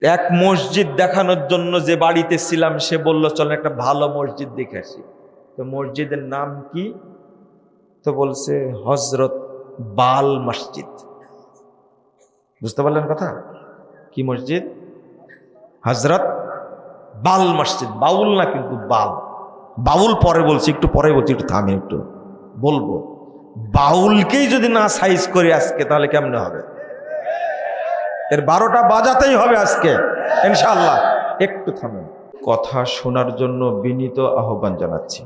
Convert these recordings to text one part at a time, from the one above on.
এক মসজিদ দেখানোর জন্য যে বাড়িতে ছিলাম সে বলল চল একটা ভালো মসজিদ দেখে আসি। তো মসজিদের নাম কি? তো বলছে হজরত বাল মসজিদ। বুঝতে পারলেন কথা? কি মসজিদ? হজরত বাল মসজিদ। বাউল না কিন্তু, বাল। বাউল পরে বলছি, একটু পরে বলছি, একটু থামি, একটু বলবো। বাউলকেই যদি না সাইজ করি আজকে, তাহলে কেমনে হবে? এর 12টা বাজাতেই হবে আজকে ইনশাআল্লাহ। একটু থামেন। কথা শোনার জন্য বিনীত আহ্বান জানাচ্ছি।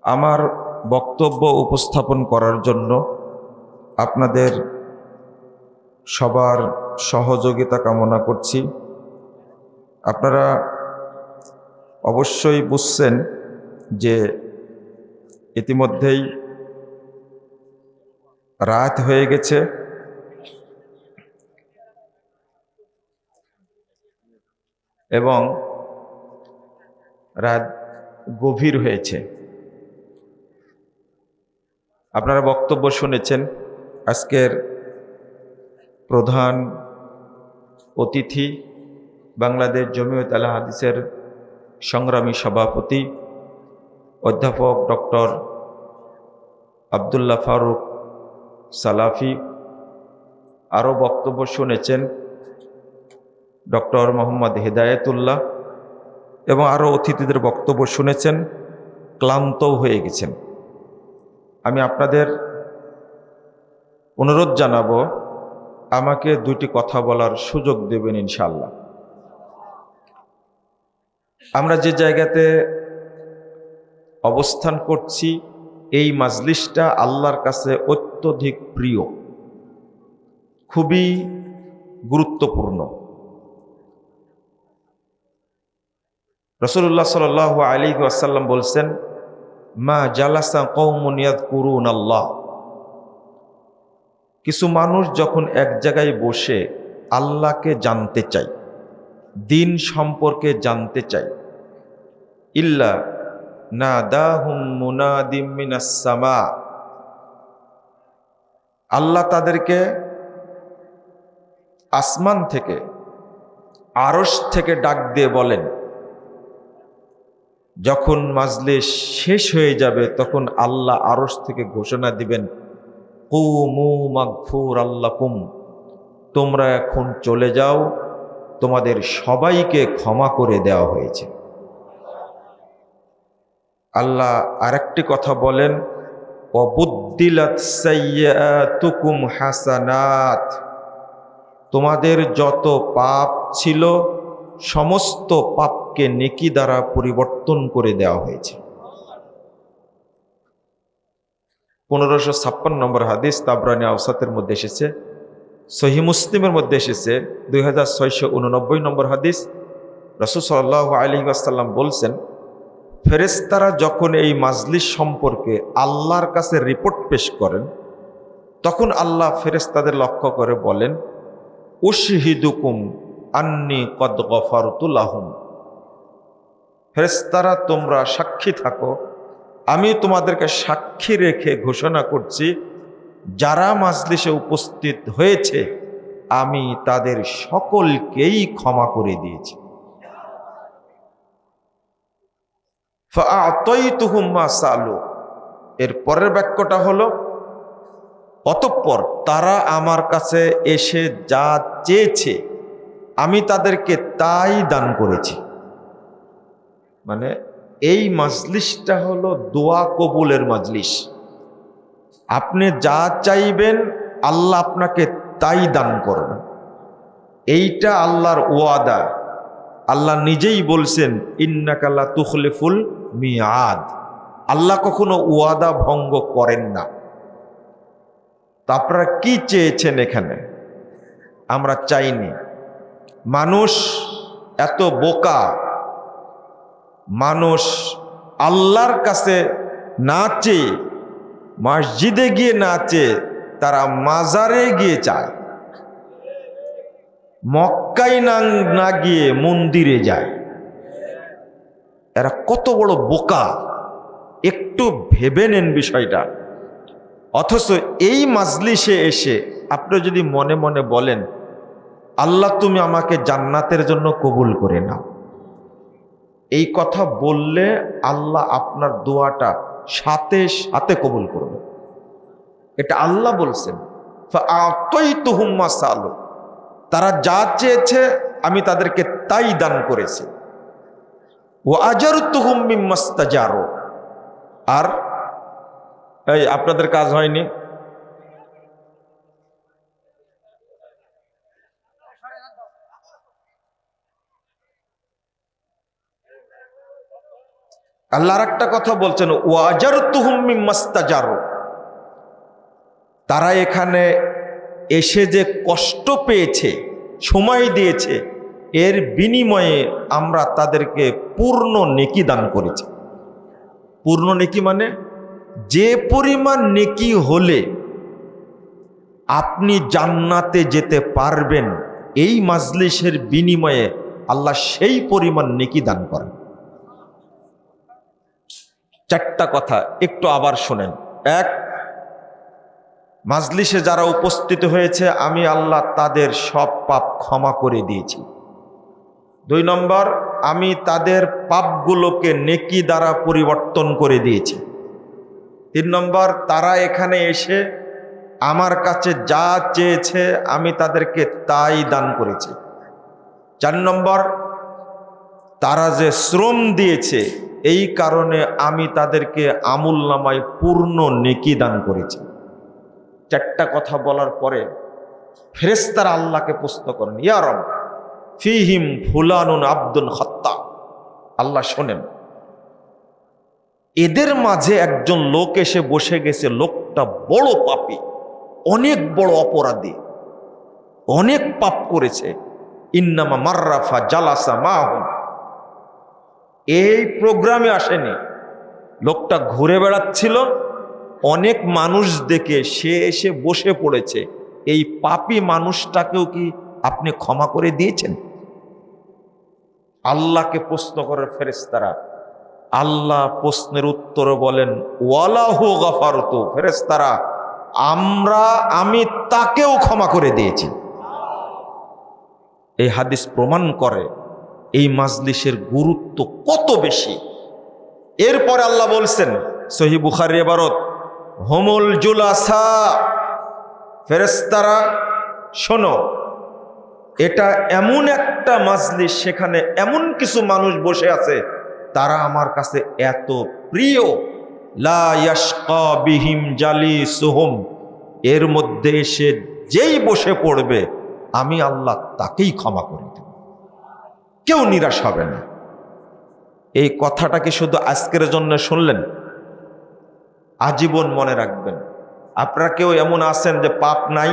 আমার বক্তব্য উপস্থাপন করার জন্য আপনাদের সবার সহযোগিতা কামনা করছি। আপনারা অবশ্যই বুঝছেন যে ইতিমধ্যেই রাত হয়ে গেছে এবং রাত গভীর হয়েছে। আপনারা বক্তব্য শুনেছেন। আজকের প্রধান অতিথি বাংলাদেশ জমিয়ত আহলে হাদিসের সংগ্রামী সভাপতি অধ্যাপক ডক্টর আব্দুল্লাহ ফারুক সালাফি। আরও বক্তব্য শুনেছেন ডক্টর মোহাম্মদ হিদায়াতুল্লাহ এবং আরও অতিথিদের বক্তব্য শুনেছেন, ক্লান্তও হয়ে গেছেন। আমি আপনাদের অনুরোধ জানাবো আমাকে দুটি কথা বলার সুযোগ দেবেন ইনশাআল্লাহ। আমরা যে জায়গাতে অবস্থান করছি এই মাজলিসটা আল্লাহর কাছে অত্যধিক প্রিয়, খুবই গুরুত্বপূর্ণ। রাসূলুল্লাহ সাল্লাল্লাহু আলাইহি ওয়াসাল্লাম বলছেন, মা জালাসা কওমুন ইয়াযকুরুনাল্লাহ। কিছু মানুষ যখন এক জায়গায় বসে আল্লাহকে জানতে চায়, দিন সম্পর্কে জানতে চায়, ইল্লা নাদাহুম মুনাদিম মিনাস সামা, আল্লাহ তাদেরকে আসমান থেকে, আরশ থেকে ডাক দিয়ে বলেন। যখন মাজলিস শেষ হয়ে যাবে তখন আল্লাহ আরশ থেকে ঘোষণা দিবেন, কুমু মাগফুরাল লাকুম, তোমরা এখন চলে যাও, তোমাদের সবাইকে ক্ষমা করে দেওয়া হয়েছে। আল্লাহ আরেকটি কথা বলেন, ওয়াবুদ্দিলাত সাইয়্যাতুকুম হাসানাত, তোমাদের যত পাপ ছিল সমস্ত পাপকে নেকি দ্বারা পরিবর্তন করে দেওয়া হয়েছে। 1556 নম্বর হাদিস তাবরানী আওসাতের মধ্যে এসেছে। সহিহ মুসলিমের মধ্যে এসেছে 2689 নম্বর হাদিস। রাসূল সাল্লাল্লাহু আলাইহি ওয়াসাল্লাম বলছেন, ফেরেশতারা যখন এই মাজলিস সম্পর্কে আল্লাহর কাছে রিপোর্ট পেশ করেন তখন আল্লাহ ফেরেশতাদের লক্ষ্য করে বলেন, উশহিদুকুম আন্নী কদ গফারতু লাহুম, ফেরেশতারা তোমরা সাক্ষী থাকো, আমি তোমাদেরকে সাক্ষী রেখে ঘোষণা করছি যারা মাজলিসে উপস্থিত হয়েছে আমি তাদের সকলকেই ক্ষমা করে দিয়েছি। ফাআতাইতুহুম মা সালু, এর পরের বাক্যটা হলো, অতঃপর তারা আমার কাছে এসে যা চেয়েছে আমি তাদেরকে তাই দান করেছি। মানে এই মাজলিসটা হলো দোয়া কবুলের মাজলিস। আপনি যা চাইবেন আল্লাহ আপনাকে তাই দান করবেন, এইটা আল্লাহর ওয়াদা। আল্লাহ নিজেই বলছেন, ইন্নাকা লা তুখলিফুল মিয়াদ, আল্লাহ কখনো ওয়াদা ভঙ্গ করেন না। তা আপনারা কি চেয়েছেন এখানে? আমরা চাইনি। মানুষ এত বোকা, মানুষ আল্লাহর কাছে না চেয়ে, মসজিদে গিয়ে না চেয়ে তারা মাজারে গিয়ে চায়, মক্কায় না গিয়ে মন্দিরে যায়। এরা কত বড় বোকা, একটু ভেবে নেন বিষয়টা। অথচ এই মাজলিসে এসে আপনি যদি মনে মনে বলেন আল্লাহ তুমি আমাকে জান্নাতের জন্য কবুল করে নাও। এই কথা বললে আল্লাহ আপনার দোয়াটা সাথে সাথে কবুল করবে। এটা আল্লাহ বলছেন, ফাআতাইতুহুম মা সালু, তারা যা চেয়েছে আমি তাদেরকে তাই দান করেছি। ওয়া আজারতুহুম মিম্মাস্তাজারু, আর এই আপনাদের কাজ হয়নি? আল্লাহ আর একটা কথা বলছেন, ওয়া আজারতুহুম মিম্মাস্তাজারু, তারা এখানে এসে যে কষ্ট পেয়েছে, সময় দিয়েছে, এর বিনিময়ে আমরা তাদেরকে পূর্ণ নেকি দান করেছি। পূর্ণ নেকি মানে যে পরিমাণ নেকি হলে আপনি জান্নাতে যেতে পারবেন, এই মাজলিসের বিনিময়ে আল্লাহ সেই পরিমাণ নেকি দান করেন। চারটা কথা একটু আবার শোনেন। এক, মাজলিসে যারা উপস্থিত হয়েছে আমি আল্লাহ তাদের সব পাপ ক্ষমা করে দিয়েছি। 2 নম্বর, আমি তাদের পাপগুলোকে নেকি দ্বারা পরিবর্তন করে দিয়েছি। 3 নম্বর, তারা এখানে এসে আমার কাছে যা চেয়েছে আমি তাদেরকে তাই দান করেছি। 4 নম্বর, তারা যে শ্রম দিয়েছে এই কারণে আমি তাদেরকে আমুলনামায় পূর্ণ নেকি দান করেছি। 4টা কথা বলার পরে ফেরেশতারা আল্লাহকে প্রশ্ন করেন, ইয়া রব ফিহিম ফুলানুন আব্দুন খাত্তা, আল্লাহ শোনেন, এদের মাঝে একজন লোক এসে বসে গেছে, লোকটা বড় পাপী, অনেক বড় অপরাধী, অনেক পাপ করেছে। ইন্নামা মাররাফা জালাসা মাহুম, এই প্রোগ্রামে আসেনি, লোকটা ঘুরে বেড়াচ্ছিল, অনেক মানুষ দেখে সে এসে বসে পড়েছে। এই পাপী মানুষটাকেও কি আপনি ক্ষমা করে দিয়েছেন? আল্লাহকে প্রশ্ন করে ফেরেশতারা। আল্লাহ প্রশ্নের উত্তরে বলেন, ওয়ালাহু গাফারতু, ফেরেশতারা আমি তাকেও ক্ষমা করে দিয়েছি। এই হাদিস প্রমাণ করে এই মাজলিসের গুরুত্ব কত বেশি। এরপরে আল্লাহ বলছেন, সহিহ বুখারীর ইবারত, হুমুল জুলাসা, ফেরেশতারা শোনো, এটা এমন একটা মাজলিস, সেখানে এমন কিছু মানুষ বসে আছে তারা আমার কাছে এত প্রিয়, লা ইয়াশকা বিহিম জালিসুহুম, এর মধ্যে এসে যেই বসে পড়বে আমি আল্লাহ তাকেই ক্ষমা করে দেব, কেউ নিরাশ হবে না। এই কথাটা কি শুধু আজকের জন্য শুনলেন? আজীবন মনে রাখবেন। আপনারা কেউ এমন আছেন যে পাপ নাই?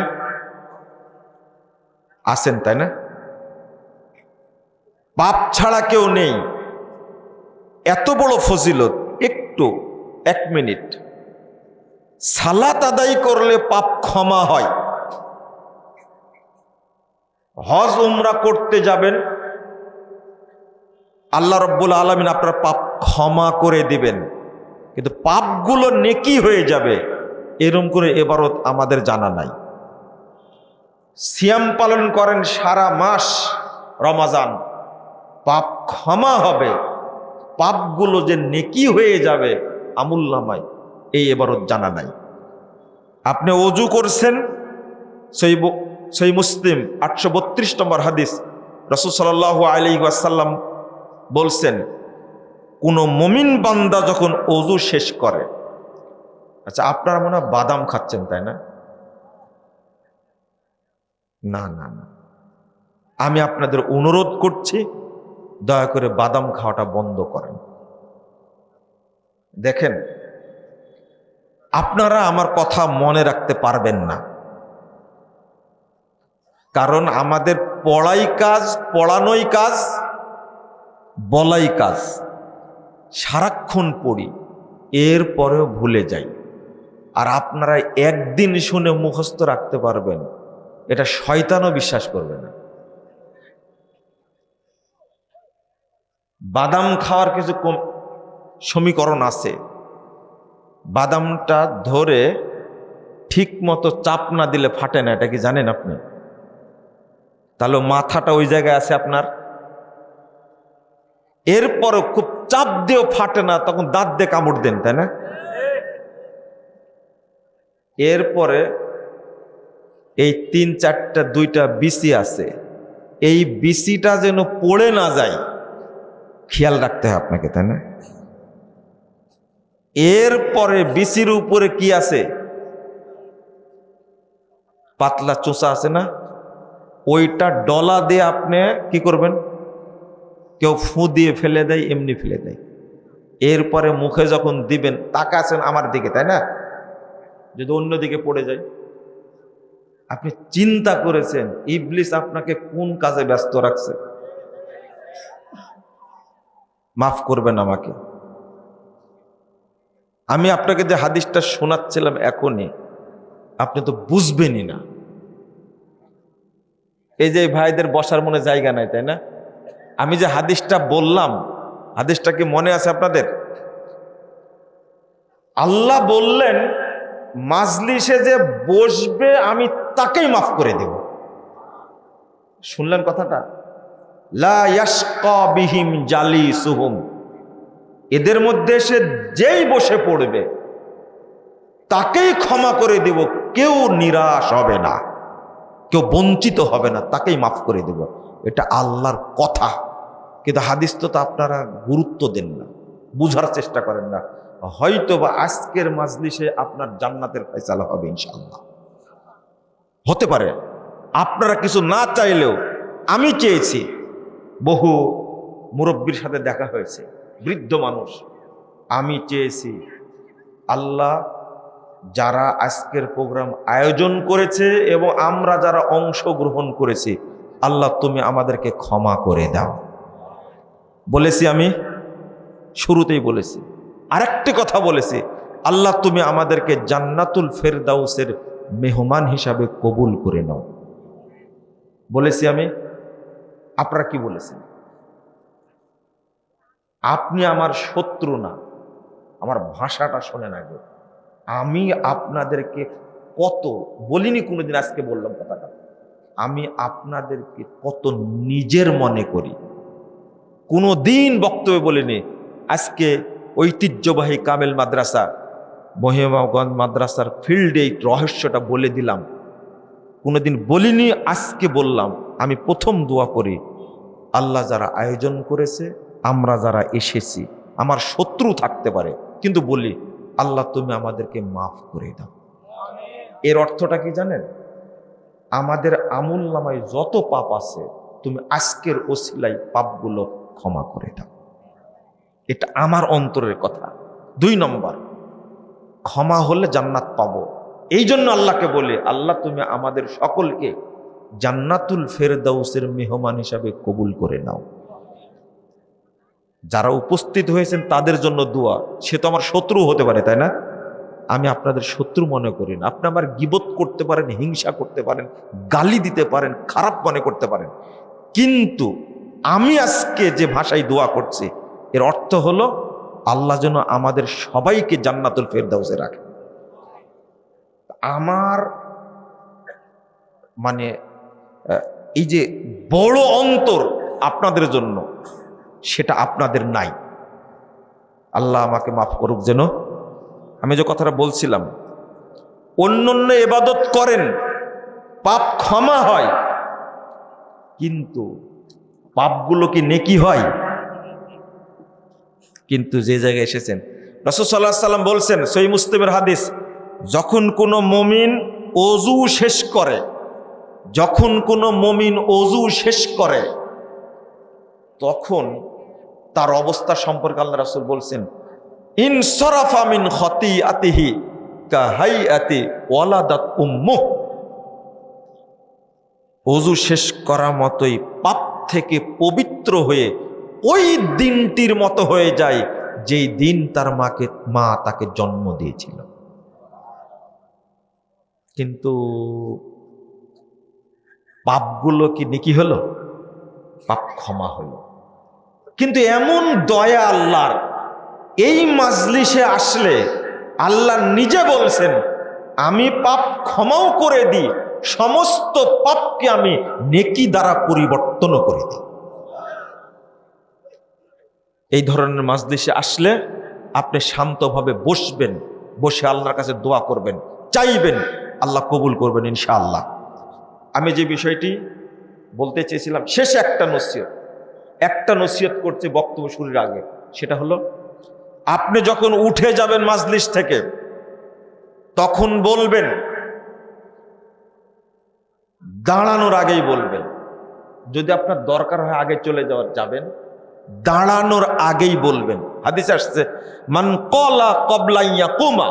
আছেন, তাই না? পাপ ছাড়া কেউ নেই। এত বড় ফজিলত, একটু 1 মিনিট সালাত আদায় করলে পাপ ক্ষমা হয়। হজ উমরা করতে যাবেন, আল্লাহ রাব্বুল আলামিন আপনার পাপ ক্ষমা করে দিবেন, কিন্তু পাপগুলো নেকি হয়ে যাবে, এরকম করে ইবারত আমাদের জানা নাই। সিয়াম পালন করেন সারা মাস রমাজান, পাপ ক্ষমা হবে, পাপগুলো যে নেকি হয়ে যাবে আমুলনামায়, এই ইবারত জানা নাই। আপনি ওযু করছেন, সহিহ মুসলিম 832 নম্বর হাদিস, রাসূল সাল্লাল্লাহু আলাইহি ওয়াসাল্লাম বলছেন, কোন মুমিন বান্দা যখন ওযু শেষ করে, আচ্ছা আপনারা মনে হয় বাদাম খাচ্ছেন, তাই না? না না না, আমি আপনাদের অনুরোধ করছি দয়া করে বাদাম খাওয়াটা বন্ধ করেন। দেখেন, আপনারা আমার কথা মনে রাখতে পারবেন না, কারণ আমাদের পড়াই কাজ, পড়ানোই কাজ, বলাই কাজ। সারাক্ষণ পড়ি, এরপরেও ভুলে যাই। আর আপনারা একদিন শুনে মুখস্থ রাখতে পারবেন, এটা শয়তানও বিশ্বাস করবে না। বাদাম খাওয়ার কিছু সমীকরণ আছে। বাদামটা ধরে ঠিক মতো চাপ না দিলে ফাটে না, এটা কি জানেন আপনি? তাহলে মাথাটা ওই জায়গায় আছে আপনার। এরপরও খুব চাপ দিয়েও ফাটে না, তখন দাঁত দিয়ে কামড় দেন, তাই না? এরপরে এই 3-4টা 2টা বিসি আছে, এই বিসিটা যেন পড়ে না যায় খেয়াল রাখতে হয় আপনাকে, তাই না? এরপরে বিসির উপরে কি আছে? পাতলা চোষা আছে না, ওইটা ডলা দিয়ে আপনি কি করবেন? কেউ ফু দিয়ে ফেলে দেয়, এমনি ফেলে দেয়। এরপরে মুখে যখন দিবেন তাকাছেন আমার দিকে, তাই না? যদি অন্যদিকে পড়ে যায়, আপনি চিন্তা করেছেন ইবলিস আপনাকে কোন কাজে ব্যস্ত রাখছে? মাফ করবেন আমাকে। আমি আপনাকে যে হাদিসটা শোনাচ্ছিলাম এখনই, আপনি তো বুঝবেনই না। এই যে ভাইদের বসার মনে জায়গা নাই, তাই না? আমি যে হাদিসটা বললাম, হাদিসটা কি মনে আছে আপনাদের? আল্লাহ বললেন মাজলিসে যে বসবে আমি তাকেই মাফ করে দেব। শুনলেন কথাটা? লা ইয়াশকা বিহিম জালিসুহুম, এদের মধ্যে সে যেই বসে পড়বে তাকেই ক্ষমা করে দেব, কেউ নিরাশ হবে না, কেউ বঞ্চিত হবে না, তাকেই মাফ করে দেব। এটা আল্লাহর কথা। কিন্তু হাদিস তো আপনারা গুরুত্ব দেন না, বুঝার চেষ্টা করেন না। হয়তো বা আজকের মাজলিসে আপনার জান্নাতের ফয়সালা হবে ইনশাআল্লাহ। হতে পারে আপনারা কিছু না চাইলেও আমি চেয়েছি। বহু মুরব্বীর সাথে দেখা হয়েছে, বৃদ্ধ মানুষ। আমি চেয়েছি আল্লাহ যারা আজকের প্রোগ্রাম আয়োজন করেছে এবং আমরা যারা অংশগ্রহণ করেছি, আল্লাহ তুমি আমাদেরকে ক্ষমা করে দাও। বলেছি, আমি শুরুতেই বলেছি। আরেকটি কথা বলেছি, আল্লাহ তুমি আমাদেরকে জান্নাতুল ফেরদাউসের মেহমান হিসাবে কবুল করে নাও। বলেছি আমি। আপনারা কি বলেছেন? আপনি আমার শত্রু না, আমার ভাষাটা শোনেন আগে। আমি আপনাদেরকে কত বলিনি কোনোদিন, আজকে বললাম কথাটা। আমি আপনাদেরকে কত নিজের মনে করি, কোনো দিন বক্তব্যে বলিনি। আজকে ঐতিহ্যবাহী কামেল মাদ্রাসা, মহিমাগঞ্জ মাদ্রাসার ফিল্ডে এই রহস্যটা বলে দিলাম। কোনোদিন বলিনি, আজকে বললাম। আমি প্রথম দোয়া করি, আল্লাহ যারা আয়োজন করেছে, আমরা যারা এসেছি, আমার শত্রু থাকতে পারে, কিন্তু বলি আল্লাহ তুমি আমাদেরকে মাফ করে দাও। এর অর্থটা কি জানেন? আমাদের আমল নামায় যত পাপ আছে তুমি আজকের ওসিলায় পাপগুলো ক্ষমা করে দাও। এটা আমার অন্তরের কথা। 2 নম্বর, ক্ষমা হলে জান্নাত পাবো। এই জন্য আল্লাহকে বলে, আল্লাহ তুমি আমাদের সকলকে জান্নাতুল ফেরদাউসের মেহমান হিসাবে কবুল করে নাও। যারা উপস্থিত হয়েছেন তাদের জন্য দোয়া। সে তো আমার শত্রু হতে পারে, তাই না? আমি আপনাদের শত্রু মনে করি না। আপনি আমার গীবত করতে পারেন, হিংসা করতে পারেন, গালি দিতে পারেন, খারাপ মনে করতে পারেন, কিন্তু আমি আজকে যে ভাষায় দোয়া করছি এর অর্থ হলো আল্লাহ যেন আমাদের সবাইকে জান্নাতুল ফেরদাউসে রাখে। আমার মানে এই যে বড় অন্তর আপনাদের জন্য, সেটা আপনাদের নাই। আল্লাহ আমাকে মাফ করুক যেন। আমি যে কথাটা বলছিলাম, অন্যান্য ইবাদত করেন, পাপ ক্ষমা হয়, কিন্তু পাপগুলো কি নেকি হয়? কিন্তু যে জায়গায় এসেছেন, রাসূল সাল্লাল্লাহু আলাইহি ওয়াসাল্লাম বলছেন, সহিহ মুসলিমের হাদিস, যখন কোনো মুমিন ওযু শেষ করে, যখন কোনো মুমিন ওযু শেষ করে, তখন তার অবস্থা সম্পর্কে আল্লাহ রাসূল বলছেন, ইনসারাফা মিন খতিআতিহি কাহাইআতি ওয়ালাদাত উম্মুহ। ওযু শেষ করা মতোই পাপ থেকে পবিত্র হয়ে ওই দিনটির মতো হয়ে যায় যেই দিন তার মা তাকে জন্ম দিয়েছিল। কিন্তু পাপগুলো কি নেকি হলো? পাপ ক্ষমা হলো। কিন্তু এমন দয়া আল্লাহর, এই মাজলিসে আসলে আল্লাহ নিজে বলছেন, আমি পাপ ক্ষমাও করে দিই, সমস্ত পাপকে আমি নেকি দ্বারা পরিবর্তন করে দিই। এই ধরনের মাজলিসে আসলে আপনি শান্তভাবে বসবেন, বসে আল্লাহর কাছে দোয়া করবেন, চাইবেন, আল্লাহ কবুল করবেন ইনশাআল্লাহ। আমি যে বিষয়টি বলতে চেয়েছিলাম, শেষে একটা নসিহত করছি বক্তব্য শুরুর আগে, সেটা হলো আপনি যখন উঠে যাবেন মাজলিস থেকে তখন বলবেন, দাঁড়ানোর আগেই বলবেন। যদি আপনার দরকার হয় আগে চলে যাবেন, দাঁড়ানোর আগেই বলবেন। হাদিস আসছে, মান ক্বালা ক্বাবলা ইয়াকুমা,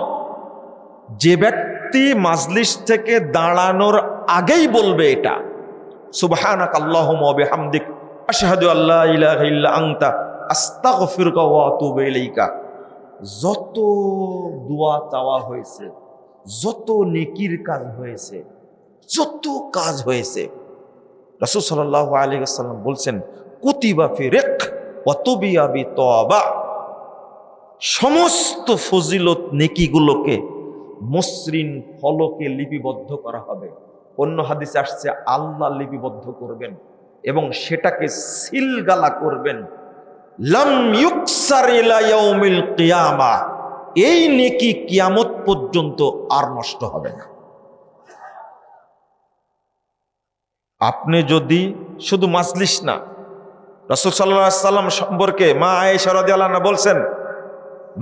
যে ব্যক্তি মাজলিস থেকে দাঁড়ানোর আগেই বলবে এটা, সুবহানাকা আল্লাহুম্মা ওয়া বিহামদিক আশহাদু আল্লা ইলাহা ইল্লা আনতা আস্তাগফিরুকা ওয়া আতুবু ইলাইকা। যত দোয়া চাওয়া হয়েছে, যত নেকির কাজ হয়েছে, যত কাজ হয়েছে, রাসূল সাল্লাল্লাহু আলাইহি ওয়াসাল্লাম বলছেন, কুতিবা ফি রিক ওয়া তুবিয়া বি তাওবা, সমস্ত ফজিলত নেকিগুলোকে মসৃণ ফলকে লিপিবদ্ধ করা হবে। অন্য হাদিসে আসছে আল্লাহ লিপিবদ্ধ করবেন এবং সেটাকে সিলগালা করবেন, লাম ইউকসার ইলা ইয়াউমিল কিয়ামা, এই নেকি কিয়ামত পর্যন্ত আর নষ্ট হবে না। আপনি যদি শুধু মাজলিস না, রাসূল সাল্লাল্লাহু আলাইহি সাল্লাম সম্পর্কে মা আয়েশা রাদিয়াল্লাহু আনহা বলছেন,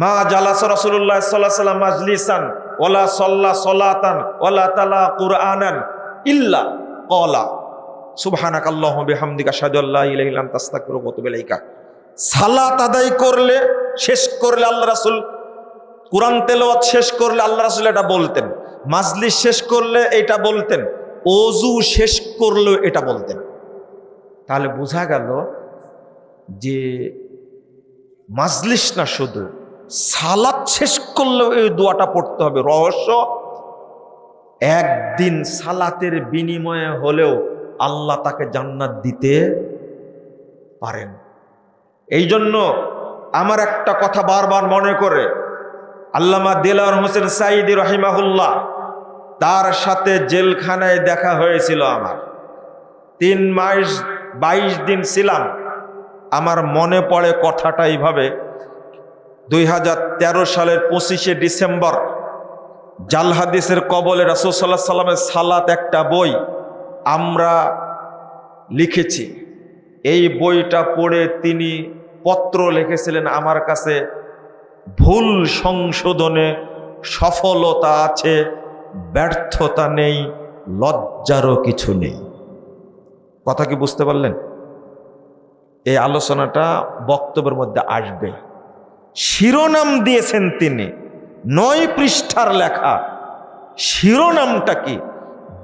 মা জালাসা রাসূলুল্লাহ সাল্লাল্লাহু আলাইহি ওয়াসাল্লাম মাজলিসান ওয়ালা সাল্লা সালাতান ওয়ালা তালা কুরআনান ইল্লা ক্বালা সুবহানাকাল্লাহুম্মা বিহামদিকা আশহাদু আল্লা ইলাহা ইল্লা আনতা আস্তাগফিরুকা ওয়া আতুবু ইলাইকা। সালাত আদায় করলে, শেষ করলে আল্লাহ রাসূল, কোরআন তেলাওয়াত শেষ করলে আল্লাহ রাসূল এটা বলতেন, মাজলিস শেষ করলে এটা বলতেন, ওযু শেষ করলেও এটা বলতেন। তাহলে বোঝা গেল যে মাজলিস না, শুধু সালাত শেষ করলেও এই দোয়াটা পড়তে হবে। রহস্য, একদিন সালাতের বিনিময়ে হলেও আল্লাহ তাকে জান্নাত দিতে পারেন। এই জন্য আমার একটা কথা বারবার মনে করে, আল্লামা দেলাওয়ার হোসেন সাঈদী রাহিমাহুল্লাহ, তার সাথে জেলখানায় দেখা হয়েছিল আমার। 3 মাস 22 দিন ছিলাম। আমার মনে পড়ে কথাটা এইভাবে, 2013 সালের 25শে ডিসেম্বর জাল হাদিসের কবলে রাসূল সাল্লাল্লাহু আলাইহি ওয়াসাল্লামের সালাত একটা বই আমরা লিখেছি। এই বইটা পড়ে তিনি পত্র লিখেছিলেন আমার কাছে, ভুল সংশোধনে সফলতা আছে, ব্যর্থতা নেই, লজ্জারও কিছু নেই। কথা কি বুঝতে পারলেন? এই আলোচনাটা বক্তব্যের মধ্যে আসবে। শিরোনাম দিয়েছেন তিনি, 9 পৃষ্ঠার লেখা। শিরোনামটা কি?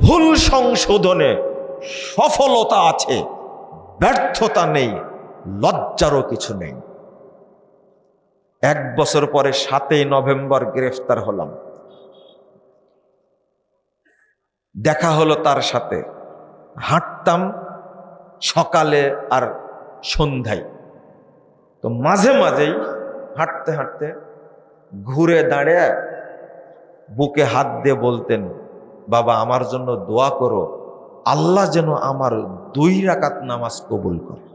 ভুল সংশোধনে সফলতা আছে, ব্যর্থতা নেই, লজ্জারও কিছু নেই। 1 বছর পরে 7ই নভেম্বর গ্রেফতার হলাম। দেখা হলো তার সাথে, হাঁটতাম সকালে আর সন্ধ্যায়। তো মাঝে মাঝেই হাঁটতে হাঁটতে ঘুরে দাঁড়িয়ে বুকে হাত দিয়ে বলতেন, বাবা আমার জন্য দোয়া করো, আল্লাহ যেন আমার 2 রাকাত নামাজ কবুল করে।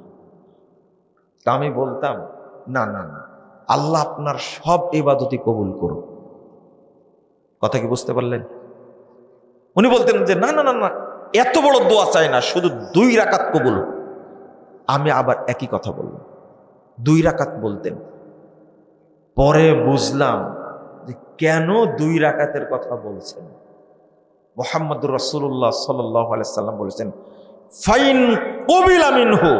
তা আমি বলতাম, না না না, আল্লাহ আপনার সব ইবাদতই কবুল করো। কথা কি বুঝতে পারলেন? উনি বলতেন যে না না না না, এত বড় দোয়া চাই না, শুধু 2 রাকাত কবুল। আমি আবার একই কথা বললাম, 2 রাকাত বলতেন। পরে বুঝলাম যে কেন 2 রাকাতের কথা বলছেন। মুহাম্মদুর রাসূলুল্লাহ সাল্লাল্লাহু আলাইহি সাল্লাম বলেছেন, ফাইন কুবিলা মিনহু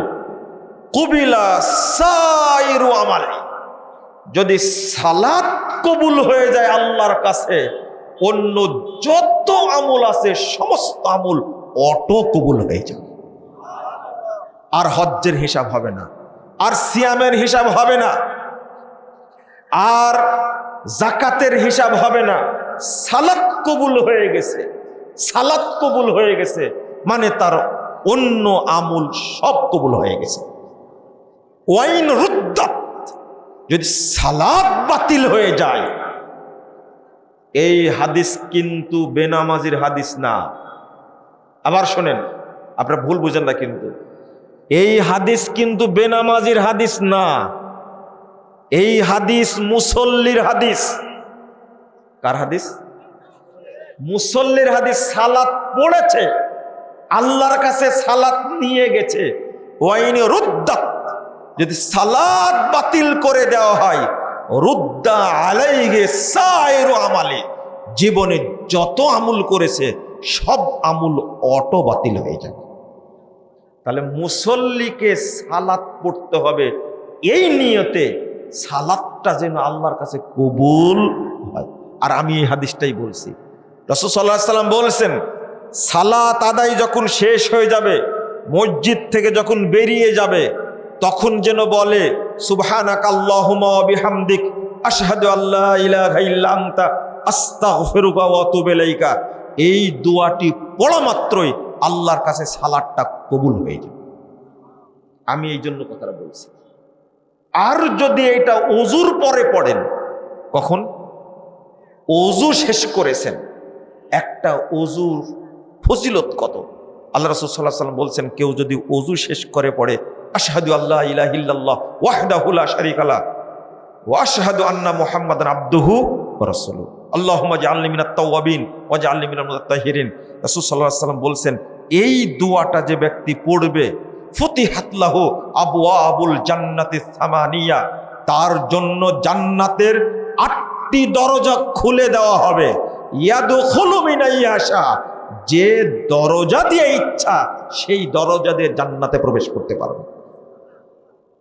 কুবিলা সাইরু আমালি, যদি সালাত কবুল হয়ে যায় আল্লাহর কাছে, অন্য যত আমল আছে সমস্ত আমল অটো কবুল হয়ে যাবে। আর হজ্জের হিসাব হবে না, আর সিয়ামের হিসাব হবে না, আর জাকাতের হিসাব হবে না। সালাত কবুল হয়ে গেছে, সালাত কবুল হয়ে গেছে মানে তার অন্য আমল সব কবুল হয়ে গেছে। ওয়াইন রুদ্দাত, যদি সালাত বাতিল হয়ে যায়, এই হাদিস কিন্তু বেনামাজির হাদিস না, আবার শোনেন, আপনারা ভুল বুঝেন না, কিন্তু এই হাদিস কিন্তু বেনামাজির হাদিস না, এই হাদিস মুসল্লির হাদিস। কার হাদিস? মুসল্লির হাদিস। সালাত পড়েছে, আল্লাহর কাছে সালাত নিয়ে গেছে। ওয়াইনে রুদ্দাত, যদি সালাত বাতিল করে দেওয়া হয়, রুদ্দা আলাইহি সাইরু আমালি, জীবনে যত আমল করেছে সব আমল অটো বাতিল হয়ে যাবে। তাহলে মুসল্লিকে সালাত পড়তে হবে এই নিয়তে, সালাতটা যেন আল্লাহর কাছে কবুল হয়। আর আমি এই হাদিসটাই বলছি। রাসূল সাল্লাল্লাহু আলাইহি ওয়াসাল্লাম বলছেন, সালাত আদায় যখন শেষ হয়ে যাবে, মসজিদ থেকে যখন বেরিয়ে যাবে, তখন যেন বলে সুবহানাকা আল্লাহুম্মা ওয়া বিহামদিক আশহাদু আল্লা ইলাহা ইল্লা আনতা আস্তাগফিরুকা ওয়া আতুবু ইলাইকা। এই দোয়াটি পড়া মাত্রই আল্লাহর কাছে সালাতটা কবুল হয়ে যাবে। আমি এই জন্য কথাটা বলছি। আর যদি এটা ওযুর পরে পড়েন, কখন? ওযু শেষ করেছেন, একটা ওযুর ফজিলত কত! আল্লাহ রাসূল সাল্লাল্লাহু আলাইহি ওয়াসাল্লাম বলছেন, কেউ যদি ওযু শেষ করে পড়ে আশহাদু আল্লা ইলাহা ইল্লাল্লাহ ওয়াহদাহু লা শারীকা লাহু ওয়া আশহাদু আন্না মুহাম্মাদান আবদুহু ওয়া রাসূলুহু আল্লাহুম্মা জাআলনি মিনাত তাওয়াবিন ওয়া জাআলনি মিনাল মুতাতাহহিরিন। রাসূল সাল্লাল্লাহু আলাইহি ওয়াসাল্লাম বলছেন, এই দোয়াটা যে ব্যক্তি পড়বে, ফুতিহাত লাহু আবওয়াবুল জান্নাতিস সামানিয়া, তার জন্য জান্নাতের 8টি দরজা খুলে দেওয়া হবে। ইয়াদখুলু মিন আইয়াশা, যে দরজা দিয়ে ইচ্ছা সেই দরজা দিয়ে জান্নাতে প্রবেশ করতে পারবে।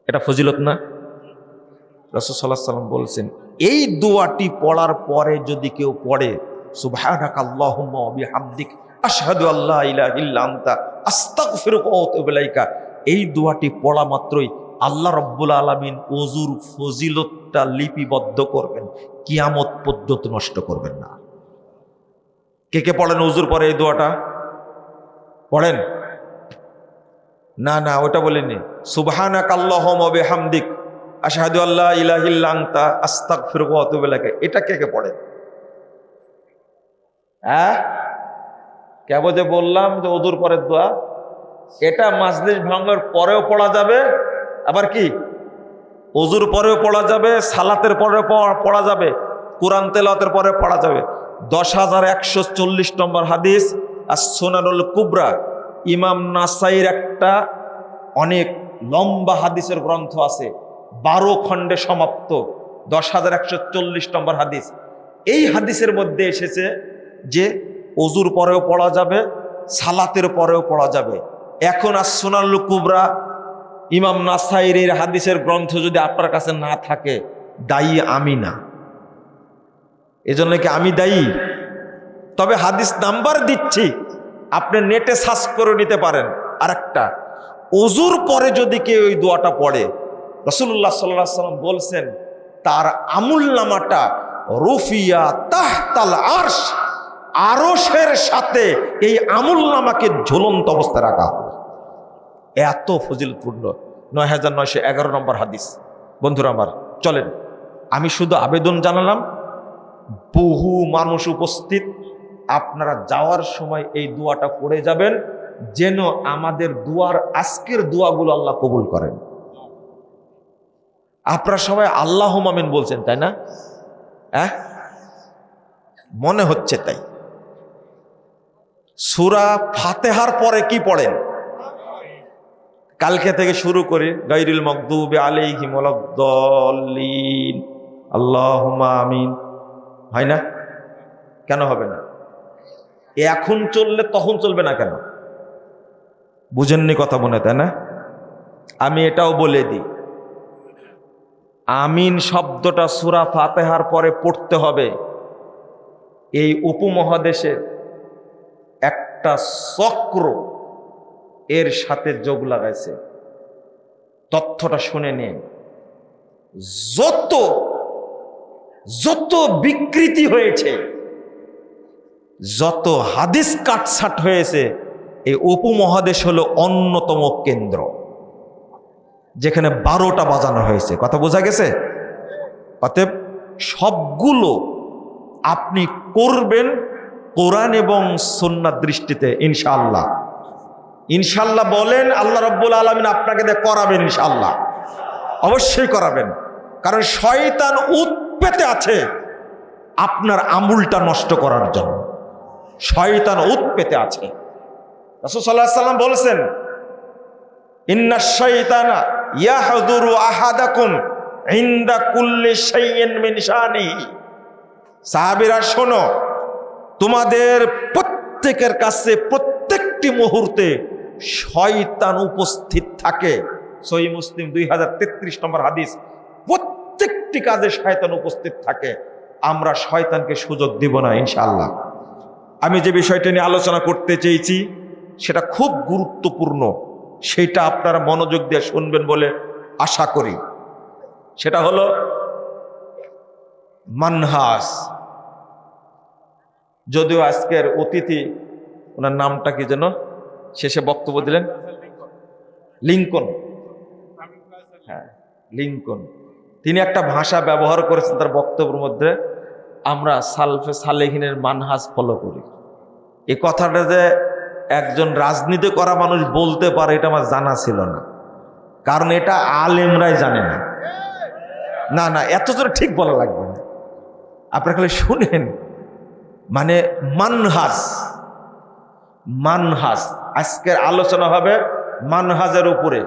এটা ফজিলত না? রাসূল সাল্লাল্লাহু আলাইহি ওয়াসাল্লাম বলছেন, এই দোয়াটি পড়ার পরে যদি কেউ পড়ে সুবহানাকা আল্লাহুম্মা ওয়া বিহামদিক আশহাদু আল্লা ইলাহা ইল্লা আনতা আস্তাগফিরুকা ওয়া আতুবু ইলাইকা, এই দোয়াটি পড়া মাত্রই আল্লাহ রাব্বুল আলামিন ওযুর ফজিলতটা লিপিবদ্ধ করবেন, কিয়ামত পর্যন্ত নষ্ট করবেন না। কে কে পড়েন ওযুর পরে এই দোয়াটা? পড়েন না? না, ওটা বলেনি। সুবহানাকা আল্লাহুম্মা ওয়া বিহামদিক আশহাদু আল্লা ইলাহা ইল্লা আনতা আস্তাগফিরুকা ওয়া আতুবু ইলাইকা, এটা কে কে পড়েন? হ্যাঁ, কেবল যে বললাম যে ওযুর পরের দোয়া, এটা মাজলিস ভাঙার পরেও পড়া যাবে, আবার কি ওযুর পরেও পড়া যাবে, সালাতের পরেও পড়া যাবে, কোরআন তেলাওয়াতের পরে পড়া যাবে। 10,140 নম্বর হাদিস আস-সুনানুল কুবরা, ইমাম নাসাইর একটা অনেক লম্বা হাদিসের গ্রন্থ আছে, 12 খণ্ডে সমাপ্ত, 10,140 নম্বর হাদিস। এই হাদিসের মধ্যে এসেছে যে ওযুর পরেও পড়া যাবে, সালাতের পরেও পড়া যাবে। এখন আস-সুনানুল কুবরা ইমাম নাসাইর এর হাদিসের গ্রন্থ যদি আপনার কাছে না থাকে, দায়ী আমি না। এজন্য কি আমি দায়ী? তবে হাদিস নাম্বার দিচ্ছি, আপনি নেটে সার্চ করে নিতে পারেন। আরেকটা, ওযুর পরে যদি কেউ ওই দোয়াটা পড়ে, রাসূলুল্লাহ সাল্লাল্লাহু আলাইহি ওয়াসাল্লাম বলছেন, তার আমুলনামাটা রুফিয়া তাহতাল আরশ, আরশের সাথে এই আমুলনামাকে ঝুলন্ত অবস্থায় রাখা হবে। এত ফজিলতপূর্ণ। ৯,৯১১ নম্বর হাদিস। বন্ধুরা আমার, চলেন, আমি শুধু আবেদন জানালাম, বহু মানুষ উপস্থিত, আপনারা যাওয়ার সময় এই দোয়াটা পড়ে যাবেন, যেন আমাদের দুয়ার আজকের দোয়াগুলো আল্লাহ কবুল করেন। আপনারা সবাই আল্লাহুম্মা আমিন বলছেন, তাই না? হ্যাঁ, মনে হচ্ছে তাই। সূরা ফাতিহার পরে কি পড়েন? কালকে থেকে শুরু করি, গায়রিল মাগদুবি আলাইহিম ওয়ালাদ-দাল্লিন, আল্লাহুম্মা আমিন। হয় না? কেন হবে না? এখন চললে তখন চলবে না কেন? বুঝেননি কথা মনে, তাই না? আমি এটাও বলে দিই, আমিন শব্দটা সূরা ফাতিহার পরে পড়তে হবে। এই উপমহাদেশের একটা চক্র এর সাথে যোগ লাগাইছে। তথ্যটা শুনে নিন। যত বিকৃতি হয়েছে, যত হাদিস কাটছাট হয়েছে, এই উপমহাদেশ হলো অন্যতম কেন্দ্র, যেখানে 12টা বাজানো হয়েছে। কথা বোঝা গেছে? অতএব সবগুলো আপনি করবেন কোরআন এবং সুন্নাহর দৃষ্টিতে ইনশাআল্লাহ। ইনশাআল্লাহ বলেন, আল্লাহ রাব্বুল আলামিন আপনাকে দিয়ে করাবেন ইনশাআল্লাহ, অবশ্যই করাবেন। কারণ শয়তান উৎপেতে আছে আপনার আমুলটা নষ্ট করার জন্য, শয়তান উৎপেতে আছে। রাসূল সাল্লাল্লাহু আলাইহি ওয়াসাল্লাম বলেছেন, ইন্নাশ শাইতানা ইয়াহযুরু আহাদাকুম ইনদা কুল্লি শাইইন মিন শানিহি। সাহাবীরা শোনো, তোমাদের প্রত্যেকের কাছে প্রত্যেকটি মুহূর্তে শয়তান উপস্থিত থাকে। সহিহ মুসলিম 2033 নম্বর হাদিস। প্রত্যেকটি কাজে শয়তান উপস্থিত থাকে, আমরা শয়তানকে সুযোগ দিব না ইনশাআল্লাহ। আমি যে বিষয়টা নিয়ে আলোচনা করতে চেয়েছি সেটা খুব গুরুত্বপূর্ণ, সেটা আপনারা মনোযোগ দিয়ে শুনবেন বলে আশা করি। সেটা হলো মানহাজ। যদিও আজকের অতিথি, ওনার নামটা কি যেন, শেষে বক্তব্য দিলেন, লিঙ্কন, হ্যাঁ লিঙ্কন, তিনি একটা ভাষা ব্যবহার করেছেন তার বক্তব্যের মধ্যে, আমরা সালফে সালেহিনের মানহাজ ফলো করি। এই কথাটা যে একজন রাজনীতি করা মানুষ বলতে পারে এটা আমার জানা ছিল না, কারণ এটা আলেমরাই জানে না। না না, এত জোরে ঠিক বলা লাগবে না, আপনারা খালি শুনেন। মানে মানহাজ, মানহাজ, আজকের আলোচনা হবে মানহাজের উপরে।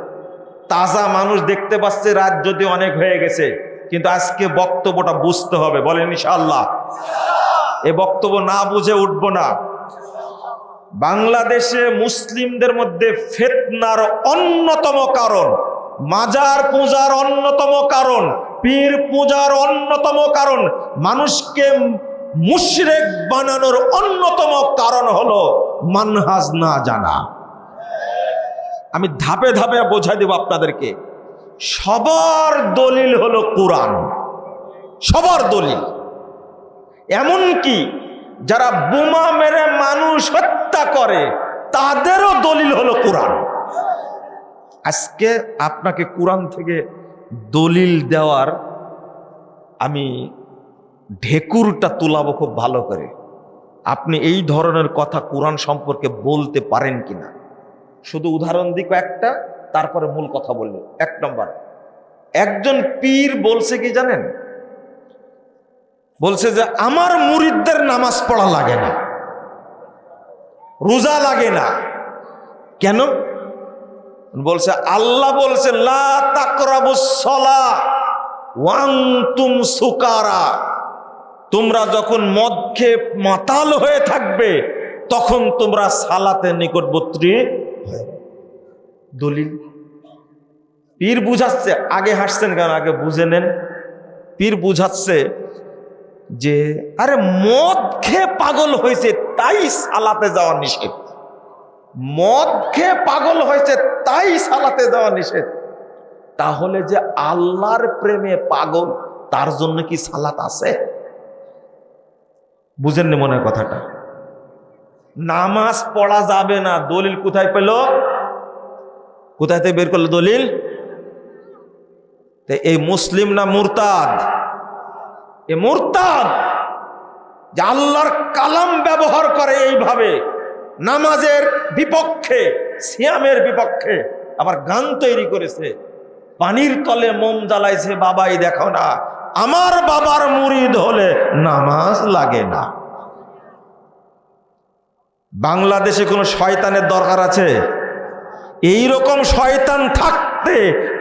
তাজা মানুষ দেখতে পাচ্ছে, রাত যদি অনেক হয়ে গেছে, কিন্তু আজকে বক্তব্যটা বুঝতে হবে, বলেন ইনশাআল্লাহ। এই বক্তব্য না বুঝে উঠবো না। বাংলাদেশে মুসলিমদের মধ্যে ফিতনার অন্যতম কারণ, মাজার পূজার অন্যতম কারণ, পীর পূজার অন্যতম কারণ, মানুষকে মুশরিক বানানোর অন্যতম কারণ হলো মানহাজ না জানা। আমি ধাপে ধাপে বোঝাই দেব আপনাদেরকে। সবার দলিল হলো কোরআন, সবার দলিল। এমনকি যারা বোমা মেরে মানুষ হত্যা করে তাদেরও দলিল হলো কোরআন। আজকে আপনাকে কোরআন থেকে দলিল দেওয়ার আমি ঢেকুরটা তুলাবো খুব ভালো করে। আপনি এই ধরনের কথা কোরআন সম্পর্কে বলতে পারেন কিনা, শুধু উদাহরণ দিই কয়েকটা, তারপরে মূল কথা বলবো। 1 নম্বর, একজন পীর বলছে কি জানেন, বলছে যে আমার মুরিদদের নামাজ পড়া লাগে না, রোজা লাগে না। কেন? বলছে আল্লাহ বলছে লা তাকরাবুস সালাহ ওয়া আনতুম সুকারা, তোমরা যখন মদ খেয়ে মাতাল হয়ে থাকবে তখন তোমরা সালাতে নিকটবর্তী। দলিল। পীর বুঝাচ্ছে, আগে হাসছেন কেন, আগে বুঝে নেন। পীর বুঝাচ্ছে যে আরে মদ খেয়ে পাগল হয়েছে তাই সালাতে যাওয়া নিষেধ, মদ খেয়ে পাগল হয়েছে তাই সালাতে যাওয়া নিষেধ। তাহলে যে আল্লাহর প্রেমে পাগল তার জন্য কি সালাত আছে? বুঝেননি মনে হয় কথাটা। নামাজ পড়া যাবে না, দলিল কোথায় পেল? কোথায় থেকে বের করলো দলিল? এই মুসলিম না মুরতাদ? এ মুরতাদ, যে আল্লাহর কালাম ব্যবহার করে এইভাবে, নামাজের বিপক্ষে, সিয়ামের বিপক্ষে, আবার গান তৈরি করেছে, পানির তলে মোম জ্বালাইছে, বাবাই দেখো না, আমার বাবার মুরিদ হলে নামাজ লাগে না। বাংলাদেশে কোনো শয়তানের দরকার আছে? এই রকম শয়তান থাকতে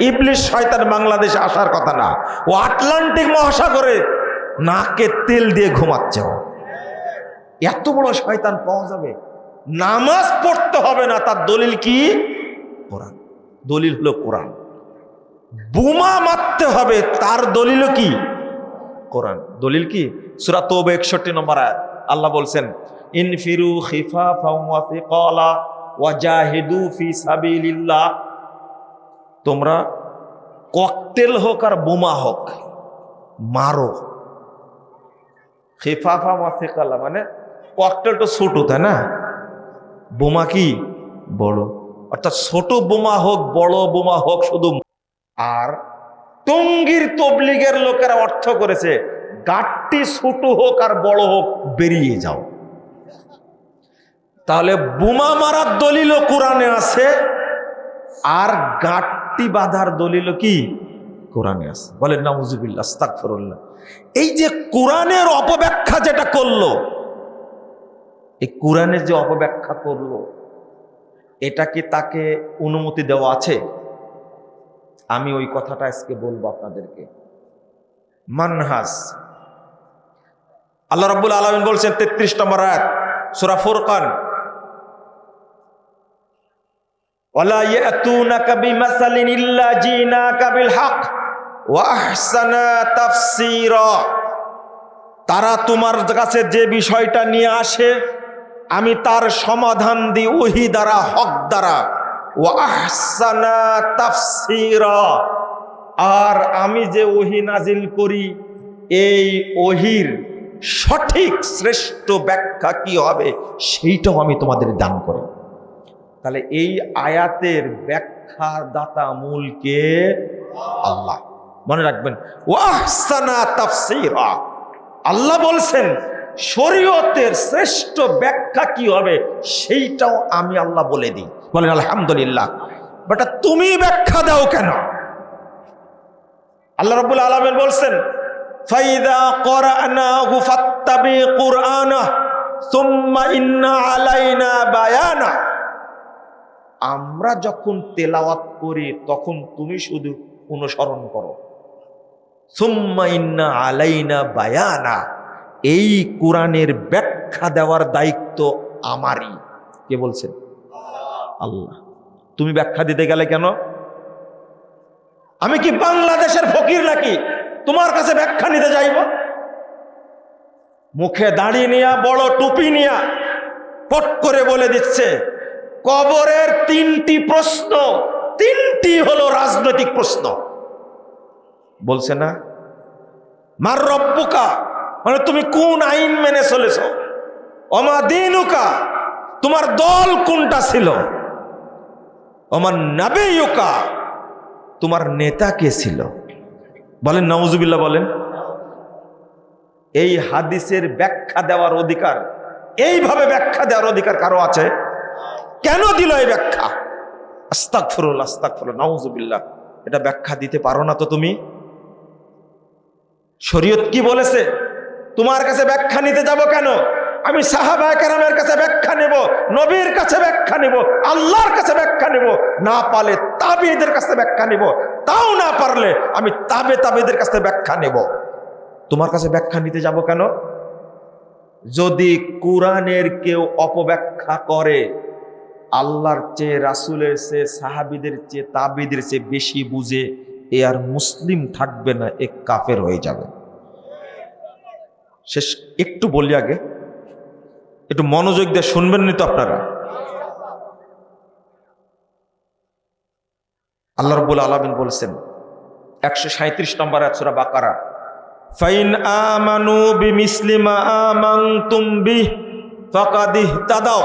ইবলিস শয়তান বাংলাদেশে আসার কথা না। ও আটলান্টিক মহাসাগরে নাকে তেল দিয়ে ঘুমাচ্ছে। এত বড় শয়তান পাওয়া যাবে? নামাজ পড়তে হবে না, তার দলিল কি? কোরআন। দলিল হলো কোরআন। বোমা মারতে হবে, তার দলিল কি? কোরআন। দলিল কি? সূরা তওবা 61 নম্বর আয়াত, আল্লাহ বলছেন ইনফিরু খিফাফাও ওয়া সিকালা ওয়াজাহিদু ফি সাবিলিল্লাহ, তোমরা ককটেল হোক আর বোমা হোক মারো। খিফাফা ওয়া সিকালা মানে ককটেল তো ছোট, তাই না? বোমা কি বড়, অর্থাৎ ছোট বোমা হোক বড় বোমা হোক শুধু। আর টঙ্গীর তবলিগের লোকেরা অর্থ করেছে গাট্টি ছোট হোক আর বড় হোক বেরিয়ে যাও। তাহলে বোমা মারার দলিলও কোরআনে আছে, আর গাঁটটি বাঁধার দলিলও কি কোরআনে আছে। বলেন নাউজুবিল্লাহ, আস্তাগফিরুল্লাহ। এই যে কোরআনের অপব্যাখ্যা যেটা করলো, এই কোরআনের যে অপব্যাখ্যা করলো, এটা কি তাকে অনুমতি দেওয়া আছে? আমি ওই কথাটা আজকে বলবো আপনাদেরকে। মানহাজ, আল্লাহ রাব্বুল আলামিন বলছেন 33 নম্বর আয়াত সূরা ফুরকান, ওয়ালা ইয়াতুনাকা বিমাসালিন ইল্লা জিনাকা বিল হক ওয়া আহসানা তাফসীরা। তারা তোমার কাছে যে বিষয়টা নিয়ে আসে আমি তার সমাধান দিই ওহী দ্বারা, হক দ্বারা। ওয়া আহসানা তাফসীরা, আর আমি যে ওহী নাজিল করি এই ওহীর সঠিক শ্রেষ্ঠ ব্যাখ্যা কি হবে সেইটাও আমি তোমাদের দান করি। তাহলে এই আয়াতের ব্যাখ্যার দাতা মূল কে? আল্লাহ। মনে রাখবেন, ওয়া আহসানা তাফসীরা, আল্লাহ বলছেন শরীয়তের শ্রেষ্ঠ ব্যাখ্যা কি হবে সেইটাও আমি আল্লাহ বলে দিই। বলেন আলহামদুলিল্লাহ। বেটা তুমি ব্যাখ্যা দাও কেন? আল্লাহ রাব্বুল আলামিন বলছেন ফাইদা ক্বরানাহু ফাত্তাবি কুরআনাহ সুম্মা ইন্না আলাইনা বায়ানা। আমরা যখন তেলাওয়াত করি তখন তুমি শুধু অনুসরণ করো। সুম্মা ইন্না আলাইনা বায়ানা, এই কোরআনের ব্যাখ্যা দেওয়ার দায়িত্ব আমারই। কে বলছেন? আল্লাহ। তুমি ব্যাখ্যা দিতে গেলে কেন? আমি কি বাংলাদেশের ফকির নাকি তোমার কাছে ব্যাখ্যা নিতে যাইব? মুখে দাড়ি নিয়া, বড় টুপি নিয়া পট করে বলে দিচ্ছে কবরের 3টি প্রশ্ন, 3টি হলো রাজনৈতিক প্রশ্ন। বলছে না মার রব্বুকা, মানে তুমি কোন আইন মেনে চলেছ। ওমা দীনুকা, তোমার দল কোনটা ছিল। ওমান নাবিয়ুকা, তোমার নেতা কে ছিল। বলেন নাউজুবিল্লাহ। বলেন এই হাদিসের ব্যাখ্যা দেওয়ার অধিকার, এইভাবে ব্যাখ্যা দেওয়ার অধিকার কারো আছে? কেন দিল এই ব্যাখ্যা? আস্তাগফিরুল্লাহ, আস্তাগফিরুল্লাহ, নাউজুবিল্লাহ। এটা ব্যাখ্যা দিতে পারো না তো তুমি? শরীয়ত কি বলেছে? তোমার কাছে ব্যাখ্যা নিতে যাব কেন? আমি সাহাবায়ে কেরামের কাছে ব্যাখ্যা নেব, নবীর কাছে ব্যাখ্যা নেব, আল্লাহর কাছে ব্যাখ্যা নেব, না পারলে তাবিঈদের কাছে ব্যাখ্যা নেব, তাও না পারলে আমি তাবিঈদের কাছে ব্যাখ্যা নেব। তোমার কাছে ব্যাখ্যা নিতে যাব কেন? যদি কোরআনের কেউ অপব্যাখ্যা করে আল্লাহর চেয়ে, রাসূলের চেয়ে, সাহাবীদের চেয়ে, তাবিঈদের চেয়ে বেশি বুঝে, এ আর মুসলিম থাকবে না, এ কাফের হয়ে যাবে। শেষ একটু বলি, আগে একটু মনোযোগ দিয়ে শুনবেন নি তো আপনারা। আল্লাহ রাব্বুল আলামিন বলছেন 137 নম্বর আয়াত সূরা বাকারা, ফাইন আমানু বিমিসলি মা আমানতুম বিহি ফাকাদ ইহতাদাও।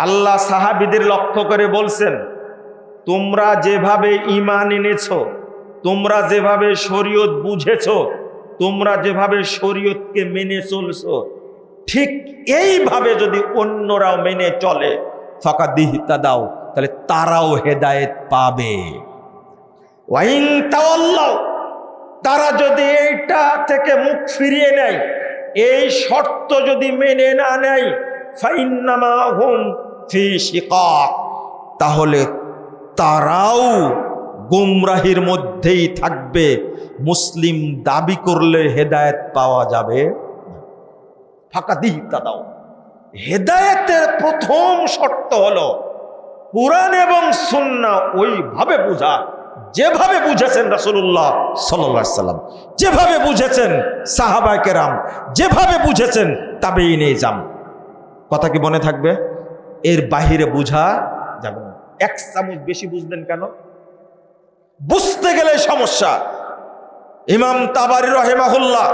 আল্লাহ সাহাবীদের লক্ষ্য করে বলছেন তোমরা যেভাবে ঈমান এনেছো, তোমরা যেভাবে শরীয়ত বুঝেছো, তোমরা যেভাবে শরীয়তকে মেনে চলছো, ঠিক এইভাবে যদি অন্যরাও মেনে চলে ফাকাদ ইহতাদাও, তাহলে তারাও হেদায়েত পাবে। ওয়াইন তাওয়াল্লাও, তারা যদি এইটা থেকে মুখ ফিরিয়ে নেয়, এই শর্ত যদি মেনে না নেয়, ফাইন্নামা হুম ফি শিকাক, তাহলে তারাও গুমরাহির মধ্যেই থাকবে। মুসলিম দাবি করলে হেদায়েত পাওয়া যাবে। ফাকাদ ইহতাদাও, হেদায়েতের প্রথম শর্ত হলো কুরআন এবং সুন্নাহ ওইভাবে বুঝা যেভাবে বুঝেছেন রাসূলুল্লাহ সাল্লাল্লাহু আলাইহি সাল্লাম, যেভাবে বুঝেছেন সাহাবায়ে কেরাম, যেভাবে বুঝেছেন তাবেঈনে ইজাম। কথা কি মনে থাকবে? এর বাহিরে বুঝা যাবে না। 1 চামচ বেশি বুঝলেন কেন? বুঝতে গেলে সমস্যা। ইমাম তাবারি রাহিমাহুল্লাহ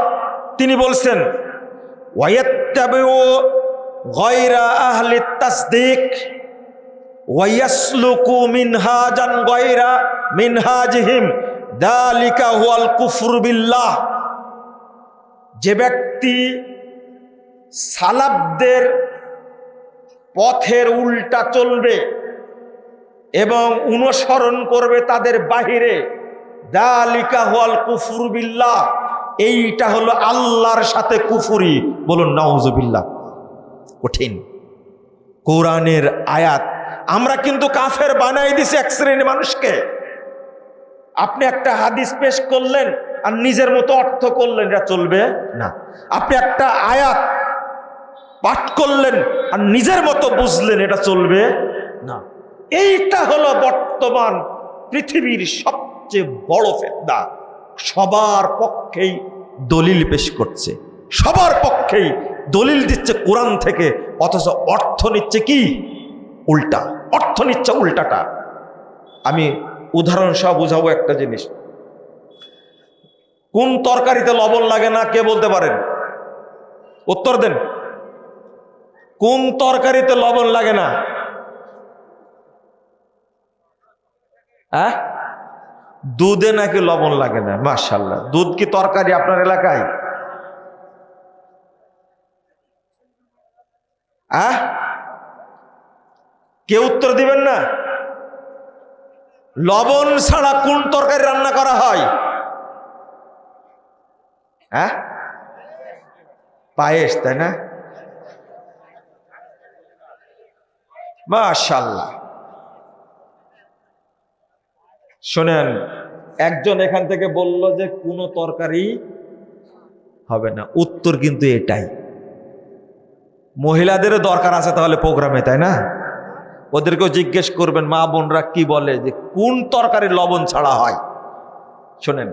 তিনি বলছেন ওয়ায়াত্তাবিউ গায়রা আহলি তাসদীক ওয়ায়াসলুকু মিনহাজান গায়রা মিনহাজিহিম যালিকা হুয়াল কুফরু বিল্লাহ। যে ব্যক্তি সালাফদের পথের উল্টা চলবে এবং অনুসরণ করবে তাদের বাহিরে, যালিকা হুয়াল কুফরু বিল্লাহ, এইটা হলো আল্লাহর সাথে কুফরি। বলুন নাউজুবিল্লাহ। কঠিন কোরআনের আয়াত। আমরা কিন্তু কাফের বানাই দিছি এক শ্রেণীর মানুষকে। আপনি একটা হাদিস পেশ করলেন আর নিজের মতো অর্থ করলেন, এটা চলবে না। আপনি একটা আয়াত পাঠ করলেন আর নিজের মতো বুঝলেন, এটা চলবে না। এইটা হলো বর্তমান পৃথিবীর সবচেয়ে বড় ফিতনা। সবার পক্ষেই দলিল পেশ করছে, সবার পক্ষেই দলিল দিচ্ছে কোরআন থেকে, অথচ অর্থ নিচ্ছে কি উল্টা, অর্থ নিচ্ছে উল্টাটা। আমি উদাহরণ সহ বুঝাবো একটা জিনিস। কোন তরকারিতে লবণ লাগে না কে বলতে পারেন? উত্তর দেন। কোন তরকারিতে লবণ লাগে না? দুধে নাকি লবণ লাগে না? মাশাআল্লাহ। দুধ কি তরকারি আপনার এলাকায়? কেউ উত্তর দিবেন না? লবণ ছাড়া কোন তরকারি রান্না করা হয়? পায়েস, তাই না? মাশাআল্লাহ। শোনেন, একজন এখান থেকে বলল যে কোনো তরকারি হবে না। উত্তর কিন্তু এটাই। মহিলাদেরও দরকার আছে তাহলে প্রোগ্রামে, তাই না? ওদেরকেও জিজ্ঞেস করবেন মা বোনরা কি বলে যে কোন তরকারি লবণ ছাড়া হয়। শোনেন,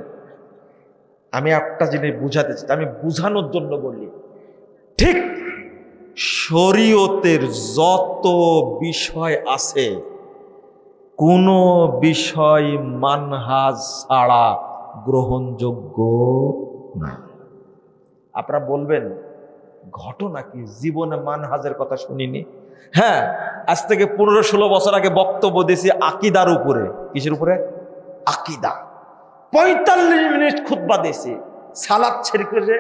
আমি একটা জিনিস বুঝাতে চাই, আমি বুঝানোর জন্য বলি। ঠিক শরীয়তের যত বিষয় আছে, কোনো বিষয় মানহাজ ছাড়া গ্রহণযোগ্য না। আপনারা বলবেন ঘটনা কি, জীবনে মানহাজের কথা শুনিনি? হ্যাঁ, আজ থেকে 15-16 বছর আগে বক্তব্য দিয়েছি আকিদার উপরে। কিসের উপরে? আকিদা। 45 মিনিট খুতবা দিয়েছি। সালাত ছেড়ে করে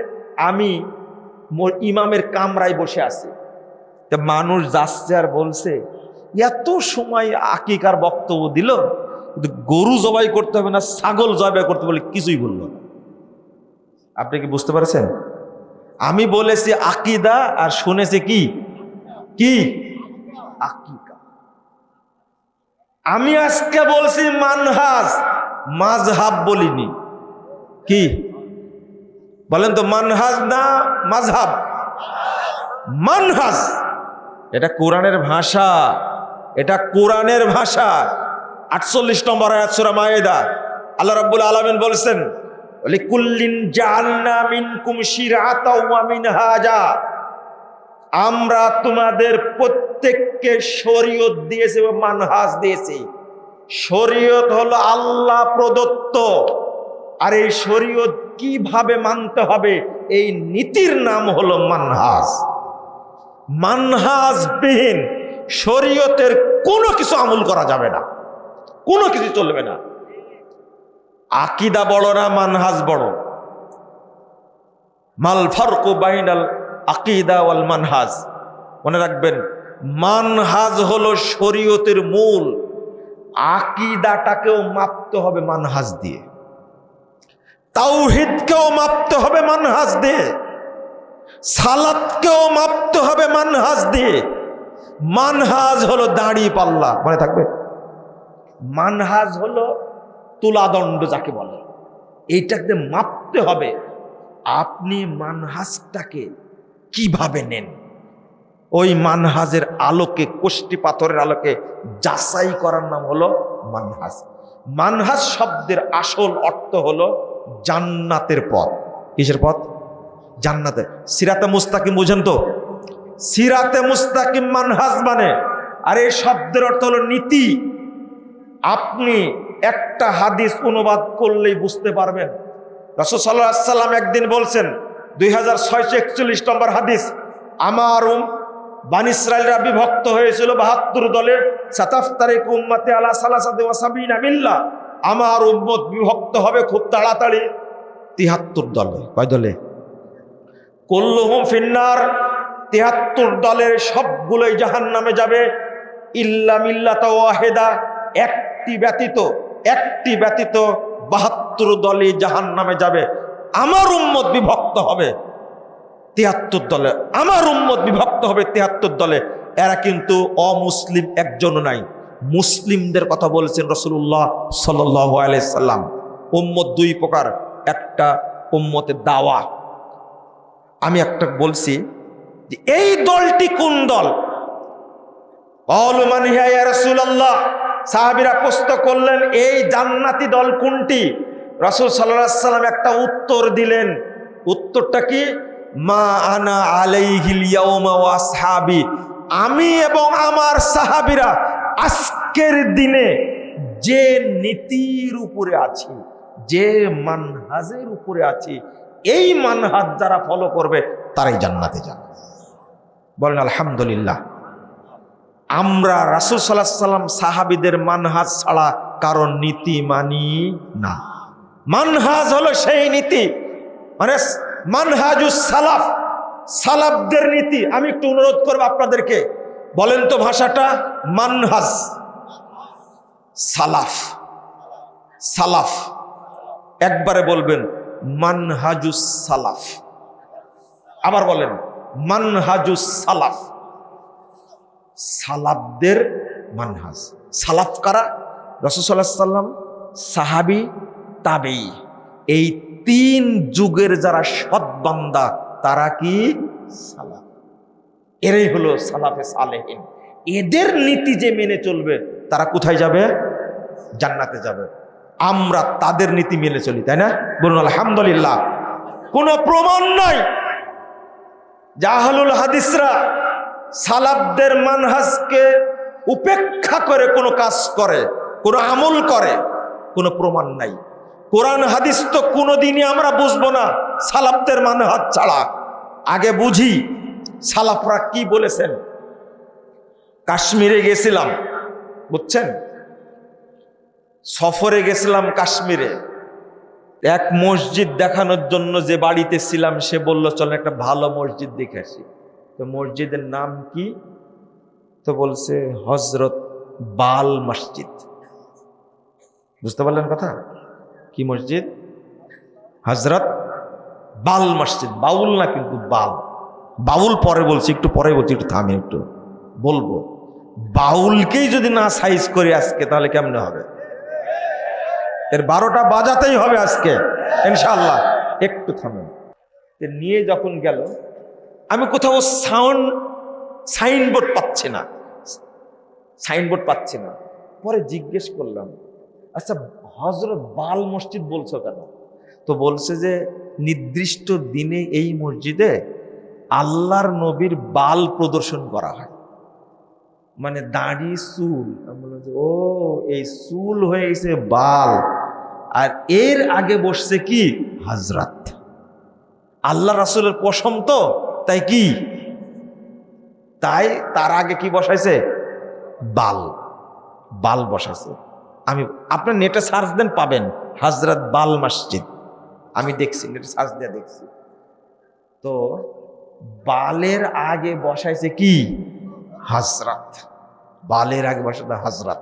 আমি ইমামের কামরায় বসে আছি, তা মানুষ যাচ্ছে আর বলছে এত সময় আকিকার বক্তব্য দিল, কিন্তু গরু জবাই করতে হবে না ছাগল জবাই করতে বলে কিছুই বলল না। আপনি কি বুঝতে পারছেন? আমি বলেছি আকিদা আর শুনেছি কি কি আকিকা। আমি আজকে বলছি মানহাজ, মাযহাব বলিনি। কি বলেন তো, মানহাজ না মাযহাব? মানহাজ। এটা কোরআনের ভাষা, এটা কোরআনের ভাষা। 48 নম্বর আয়াত সূরা মায়েদা, আল্লাহ রাব্বুল আলামিন বলেছেন লিকুল্লিন জাআলনা মিনকুম শিরআতাও ওয়া মিনহাজা, আমরা তোমাদের প্রত্যেককে শরীয়ত দিয়েছি এবং মানহাজ দিয়েছি। শরীয়ত হলো আল্লাহ প্রদত্ত, আর এই শরীয়ত কিভাবে মানতে হবে এই নীতির নাম হলো মানহাজ। মানহাজবিহীন শরীয়তের কোনো কিছু আমল করা যাবে না, কোনো কিছু চলবে না। আকিদা বড় না মানহাজ বড়? মাল ফারকু বাইনাল আকিদা ওয়াল মানহাজ। মনে রাখবেন, মানহাজ হলো শরীয়তের মূল, আকিদাটাকেও মাপতে হবে মানহাজ দিয়ে, তাওহীদকেও মাপতে হবে মানহাজ দিয়ে, সালাতকেও মাপতে হবে মানহাজ দিয়ে। মানহাজ হলো দাড়ি পাল্লা, মনে থাকবে। মানহাজ হলো তুলাদণ্ড যাকে বলে, এইটাকে মাপতে হবে। আপনি মানহাজটাকে কিভাবে নেন, ওই মানহাজের আলোকে, কোষ্টি পাথরের আলোকে যাচাই করার নাম হলো মানহাজ। মানহাজ শব্দের আসল অর্থ হলো জান্নাতের পথ। কিসের পথ? জান্নাতে। সিরাতে মুস্তাকিম বুঝেন তো? সিরাতে মুস্তাকিম মানহাজ মানে, আর এই শব্দের অর্থ হলো নীতি। আপনি একটা হাদিস অনুবাদ করলেই বুঝতে পারবেন। রাসূল সাল্লাল্লাহু আলাইহি ওয়াসাল্লাম একদিন বলছেন, 2641 নম্বর হাদিস, আমার বানি ইসরাইলরা বিভক্ত হয়েছিল 72 দলে। সাতাফতারিকু উম্মতি আলা সালাসাতি ওয়া সাবিনা মিল্লাহ, আমার উম্মত বিভক্ত হবে খুব তাড়াতাড়ি 73 দলে। কয় দলে? কুল্লুহুম ফিন্নার, ৭৩ দলের সবগুলোই জাহান্নামে যাবে, ইল্লা মিল্লাতা ওয়াহিদা, একটি ব্যতীত ৭২ দলই জাহান্নামে যাবে। আমার উম্মত বিভক্ত হবে ৭৩ দলে, আমার উম্মত বিভক্ত হবে ৭৩ দলে। এরা কিন্তু অমুসলিম একজনও নাই, মুসলিমদের কথা বলেছেন রাসূলুল্লাহ সাল্লাল্লাহু আলাইহি সাল্লাম। উম্মত দুই প্রকার, একটা উম্মতের দাওয়া। আমি একটা বলছি যে এই দলটি কোন দল? ক্বালু মান হিয়া ইয়া রাসূলুল্লাহ, সাহাবীরা প্রশ্ন করলেন এই জান্নাতি দল কোনটি? রাসূল সাল্লাল্লাহু আলাইহি সাল্লাম একটা উত্তর দিলেন। উত্তরটা কি? মা আনা আলাইহিল ইয়াউমা ওয়া আসহাবি, আমি এবং আমার সাহাবীরা আজকের দিনে যে নীতির উপরে আছি, যে মানহাজের উপরে আছি, এই মানহাজ যারা ফলো করবে তারাই জান্নাতে যাবে। বলেন আলহামদুলিল্লাহ। আমরা রাসূল সাল্লাল্লাহু আলাইহি সাল্লাম সাহাবীদের মানহাজ ছাড়া কারণ নীতি মানি না। মানহাজ হলো সেই নীতি, মানে মানহাজুস সালাফ, সালাফদের নীতি। আমি একটু অনুরোধ করব আপনাদেরকে, বলেন তো ভাষাটা। মানহাজ, সালাফ, সালাফ একবারে বলবেন মানহাজুস সালাফ। আবার বলেন মানহাজুস সালাফ, সালাফদের মানহাজ। সালাফ কারা? রাসূল সাল্লাল্লাহু আলাইহি সাল্লাম, সাহাবী, তাবেঈ, এই তিন যুগের যারা সৎ বান্দা তারা কি সালাফ। এরাই হলো সালাফে সালেহিন। এদের নীতি যে মেনে চলবে তারা কোথায় যাবে? জান্নাতে যাবে। আমরা তাদের নীতি মেনে চলি, তাই না? বলুন আলহামদুলিল্লাহ। কোনো প্রমাণ নাই যে আহলুল হাদিসরা সালাফদের মানহাজকে উপেক্ষা করে কোনো কাজ করে, কোনো আমল করে, কোনো প্রমাণ নাই। কোরআন হাদিস তো কোনোদিনই আমরা বুঝবো না সালাফদের মানহাজ ছাড়া। আগে বুঝি সালাফরা কি বলেছেন। কাশ্মীরে গেছিলাম, বুঝছেন, সফরে গেছিলাম কাশ্মীরে। এক মসজিদ দেখানোর জন্য যে বাড়িতে ছিলাম সে বলল চল একটা ভালো মসজিদ দেখে আসি। তো মসজিদের নাম কি? তো বলছে হযরত বাল মসজিদ। বুঝতে পারলেন কথা? কি মসজিদ? হযরত বাল মসজিদ। বাউল না কিন্তু, বাল। বাউল পরে বলছি, একটু পরে বলছি, একটু থামি, একটু বলবো। বাউলকেই যদি না সাইজ করি আজকে তাহলে কেমনে হবে? এর 12টা বাজাতেই হবে আজকে ইনশাআল্লাহ। একটু থামেন। নিয়ে যখন গেল, আমি কোথাও সাইনবোর্ড পাচ্ছি না, সাইনবোর্ড পাচ্ছি না। পরে জিজ্ঞেস করলাম, আচ্ছা হযরত বাল মসজিদ বলছো কেন? তো বলছে যে নির্দিষ্ট দিনে এই মসজিদে আল্লাহর নবীর বাল প্রদর্শন করা হয়, মানে দাড়ি চুল। আমি বললাম যে ও, এই চুল হয়ে গেছে বাল, আর এর আগে বসছে কি হযরত। আল্লাহ রাসূলের পশম তো, তাই কি, তাই তার আগে কি বসাইছে? বাল, বাল বসাইছে। আমি, আপনার নেটে সার্চ দেন পাবেন হযরত বাল মসজিদ। আমি দেখছি, নেটে সার্চ দিয়ে দেখছি। তো বালের আগে বসাইছে কি হযরত, বালের আগে বসাইছে হযরত।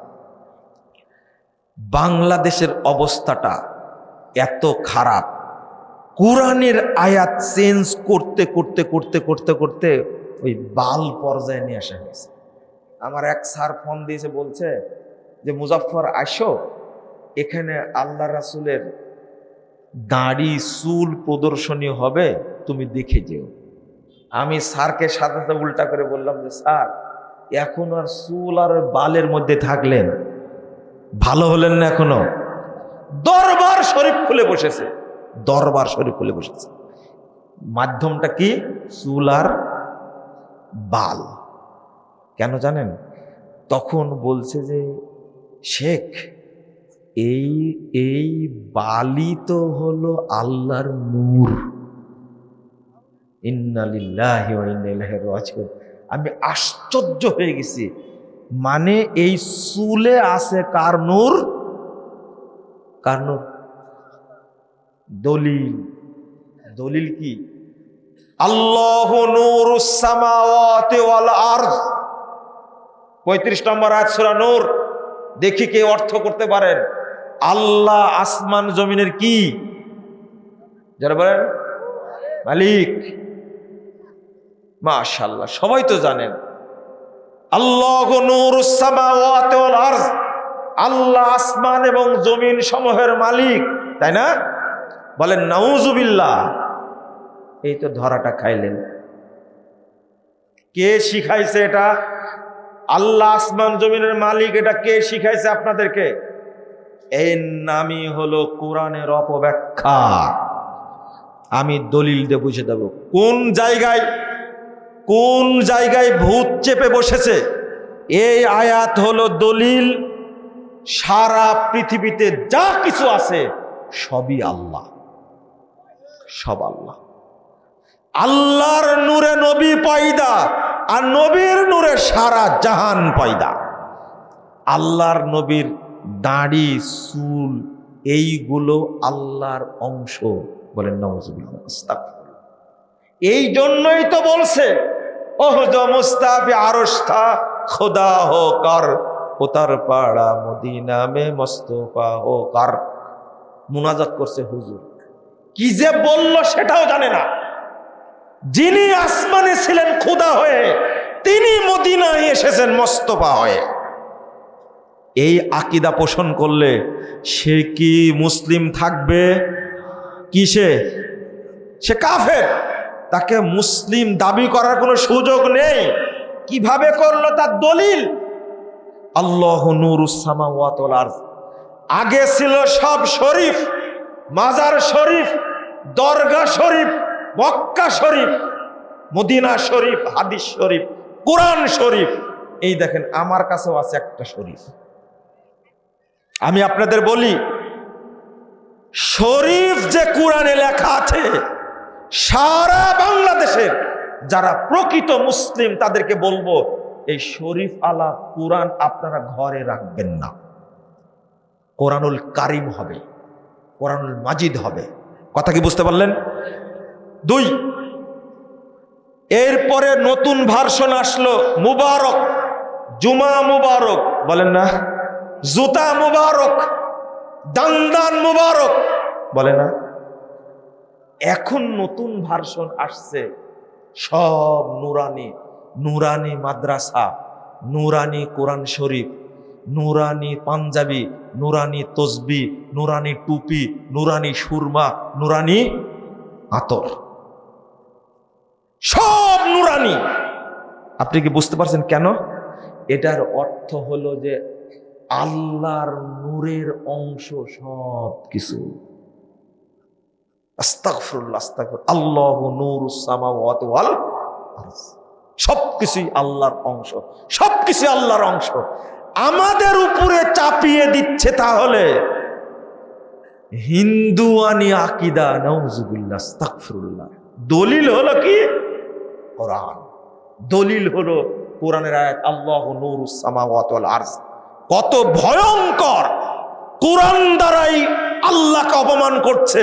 বাংলাদেশের অবস্থাটা এত খারাপ, কোরআনের আয়াত চেঞ্জ করতে করতে করতে করতে করতে ওই বাল পর্যায়ে নিয়ে আসা হয়েছে। আমার এক স্যার ফোন দিয়েছে, বলছে যে মুজাফফর আসো, এখানে আল্লাহ রাসূলের দাড়ি চুল প্রদর্শনী হবে, তুমি দেখে যেও। আমি স্যারকে সাথে সাথে উল্টা করে বললাম যে স্যার, এখন আর চুল আর বালের মধ্যে থাকলেন, ভালো হলেন না এখনো? দরবার শরীফ খুলে বসেছে, দরবার শরীফ খুলে বসেছে। মাধ্যমটা কি? চুল আর বাল। কেন জানেন? তখন বলছে যে শেখ, এই বালি তো হলো আল্লাহর নূর। ইন্না লিল্লাহি ওয়া ইন্না ইলাইহি রাজিউন। আমি আশ্চর্য হয়ে গেছি, মানে এই চুলে আছে কার নূর? কার নূর? দলিল, দলিল কি? আল্লাহু নূরুস সামাওয়াতি ওয়াল আরদ, 35 নম্বর আয়াত সূরা নূর। দেখি কে অর্থ করতে পারেন। আল্লাহ আসমান জমিনের কি? যারা বলেন মালিক। মাশাআল্লাহ, সবাই তো জানেন। আল্লাহু নূরুস সামাওয়াতি ওয়াল আরদ, আল্লাহ আসমান এবং জমিন সমূহের মালিক, তাই না? বলেন নাউজুবিল্লাহ। এই তো ধরাটা খাইলেন। কে শিখাইছে এটা? আল্লাহ আসমান জমিনের মালিক, এটা কে শিখাইছে আপনাদেরকে? এর নামই হলো কোরআনের অপব্যাখ্যা। আমি দলিল দিয়ে বুঝে দেব কোন জায়গায় ভূত চেপে বসেছে। এই আয়াত হলো দলিল। সারা পৃথিবীতে যা কিছু আছে সবই আল্লাহ, সব আল্লাহ। আল্লাহর নূরে নবী পয়দা, আর নবীর নূরে সারা জাহান পয়দা। আল্লাহর নবীর দাড়ি, চুল, এইগুলো আল্লাহর অংশ। বলেন নাউজুবিল্লাহ, আস্তাগফিরুল্লাহ। এই জন্যই তো বলছে ওহ जो मुस्ताफी आरश था खुदा होकर उतर पड़ा मदीना में मुस्तफा होकर। মুনাজাত করছে হুজুর। কি যে বলল সেটাও জানে না। যিনি আসমানে ছিলেন খোদা হয়ে, তিনি মদিনায় এসেছেন মুস্তফা হয়ে। এই আকীদা পোষণ করলে সে কি মুসলিম থাকবে? কিসে? সে কাফের। তাকে মুসলিম দাবি করার কোনো সুযোগ নেই। কিভাবে করলো তার দলিল আল্লাহু নূরুস সামাওয়াতি ওয়াল আরদ। আগে ছিল সব শরীফ, মাজার শরীফ, দরগা শরীফ, মক্কা শরীফ, মদিনা শরীফ, হাদিস শরীফ, কোরআন শরীফ। এই দেখেন আমার কাছেও আছে একটা শরীফ। আমি আপনাদের বলি, শরীফ যে কোরআনে লেখা আছে, সারা বাংলাদেশের যারা প্রকৃত মুসলিম তাদেরকে বলবো, এই শরীফ আলা কোরআন আপনারা ঘরে রাখবেন না। কোরআনুল কারিম হবে, কোরআনুল মাজিদ হবে। কথা কি বুঝতে পারলেন? 2, এরপরে নতুন ভার্সন আসলো মুবারক, জুমা মুবারক, বলেন না? জুতা মুবারক, দান্দান মুবারক, বলে না? এখন নতুন ভার্সন আসছে, সব নুরানি, নুরানি মাদ্রাসা, নুরানি কোরআন শরীফ, নুরানি পাঞ্জাবি, নুরানি তসবি, নুরানি টুপি, নুরানি সুরমা, নুরানি আতর, সব নুরানি। আপনি কি বুঝতে পারছেন কেন? এটার অর্থ হলো যে আল্লাহর নূরের অংশ সব কিছু। আস্তাগফিরুল্লাহ, আস্তাগফিরুল্লাহ। আল্লাহু নূরুস সামাওয়াতি ওয়াল আরদ, সবকিছুই আল্লাহর অংশ, সবকিছু আল্লাহর অংশ। আমাদের উপরে চাপিয়ে দিচ্ছে তাহলে হিন্দুয়ানি আকীদা। নাউজুবিল্লাহ, আস্তাগফিরুল্লাহ। দলিল হলো কি? কোরআন। দলিল হলো কোরআনের আয়াত আল্লাহু নূরুস সামাওয়াতি ওয়াল আরদ। কত ভয়ঙ্কর! কোরআন দ্বারাই আল্লাহকে অপমান করছে।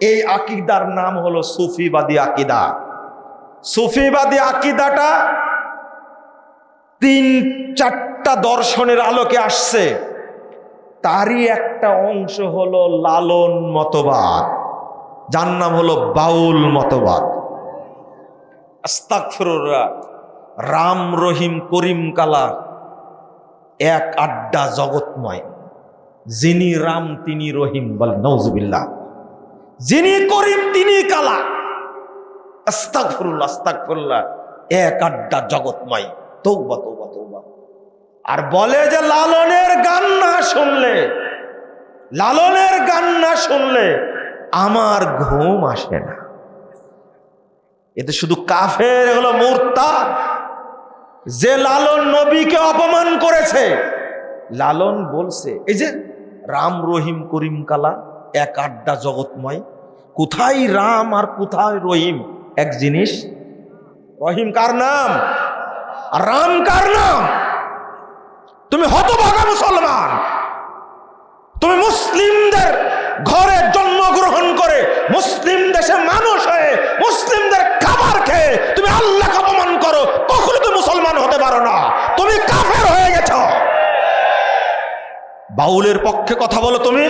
এই আকীদার নাম হলো সুফিবাদী আকীদা। সুফিবাদী আকীদাটা 3-4টা দর্শনের আলোকে আসছে। তারই একটা অংশ হলো লালন মতবাদ, যার নাম হলো বাউল মতবাদ। আস্তাগফিরুল্লাহ। রাম রহিম করিম কালা এক আড্ডা জগৎময়। যিনি রাম তিনি রহিম, বল নাউজুবিল্লাহ। যিনি করিম তিনি কালা। আস্তাগফিরুল্লাহ, আস্তাগফিরুল্লাহ। এক আড্ডা জগৎময়। তওবা, তওবা, তওবা। আর বলে যে লালনের গান না শুনলে, লালনের গান না শুনলে আমার ঘুম আসে না। এতে শুধু কাফের হলো মুরতাদ। যে লালন নবীকে অপমান করেছে, লালন বলছে এই যে রাম রহিম করিম কালা এক আড্ডা জগৎময়। কোথায় রাম আর কোথায় রহিম এক জিনিস? রহিম কার নাম আর রাম কার নাম? তুমি হতভাগা মুসলমান। তুমি মুসলিমদের ঘরে জন্মগ্রহণ করে, মুসলিম দেশে মানুষ হয়ে, মুসলিমদের মুসলমান হতে পারো না, তুমি কাফের হয়ে গেছ। বাউলের পক্ষে কথা বলো তুমি,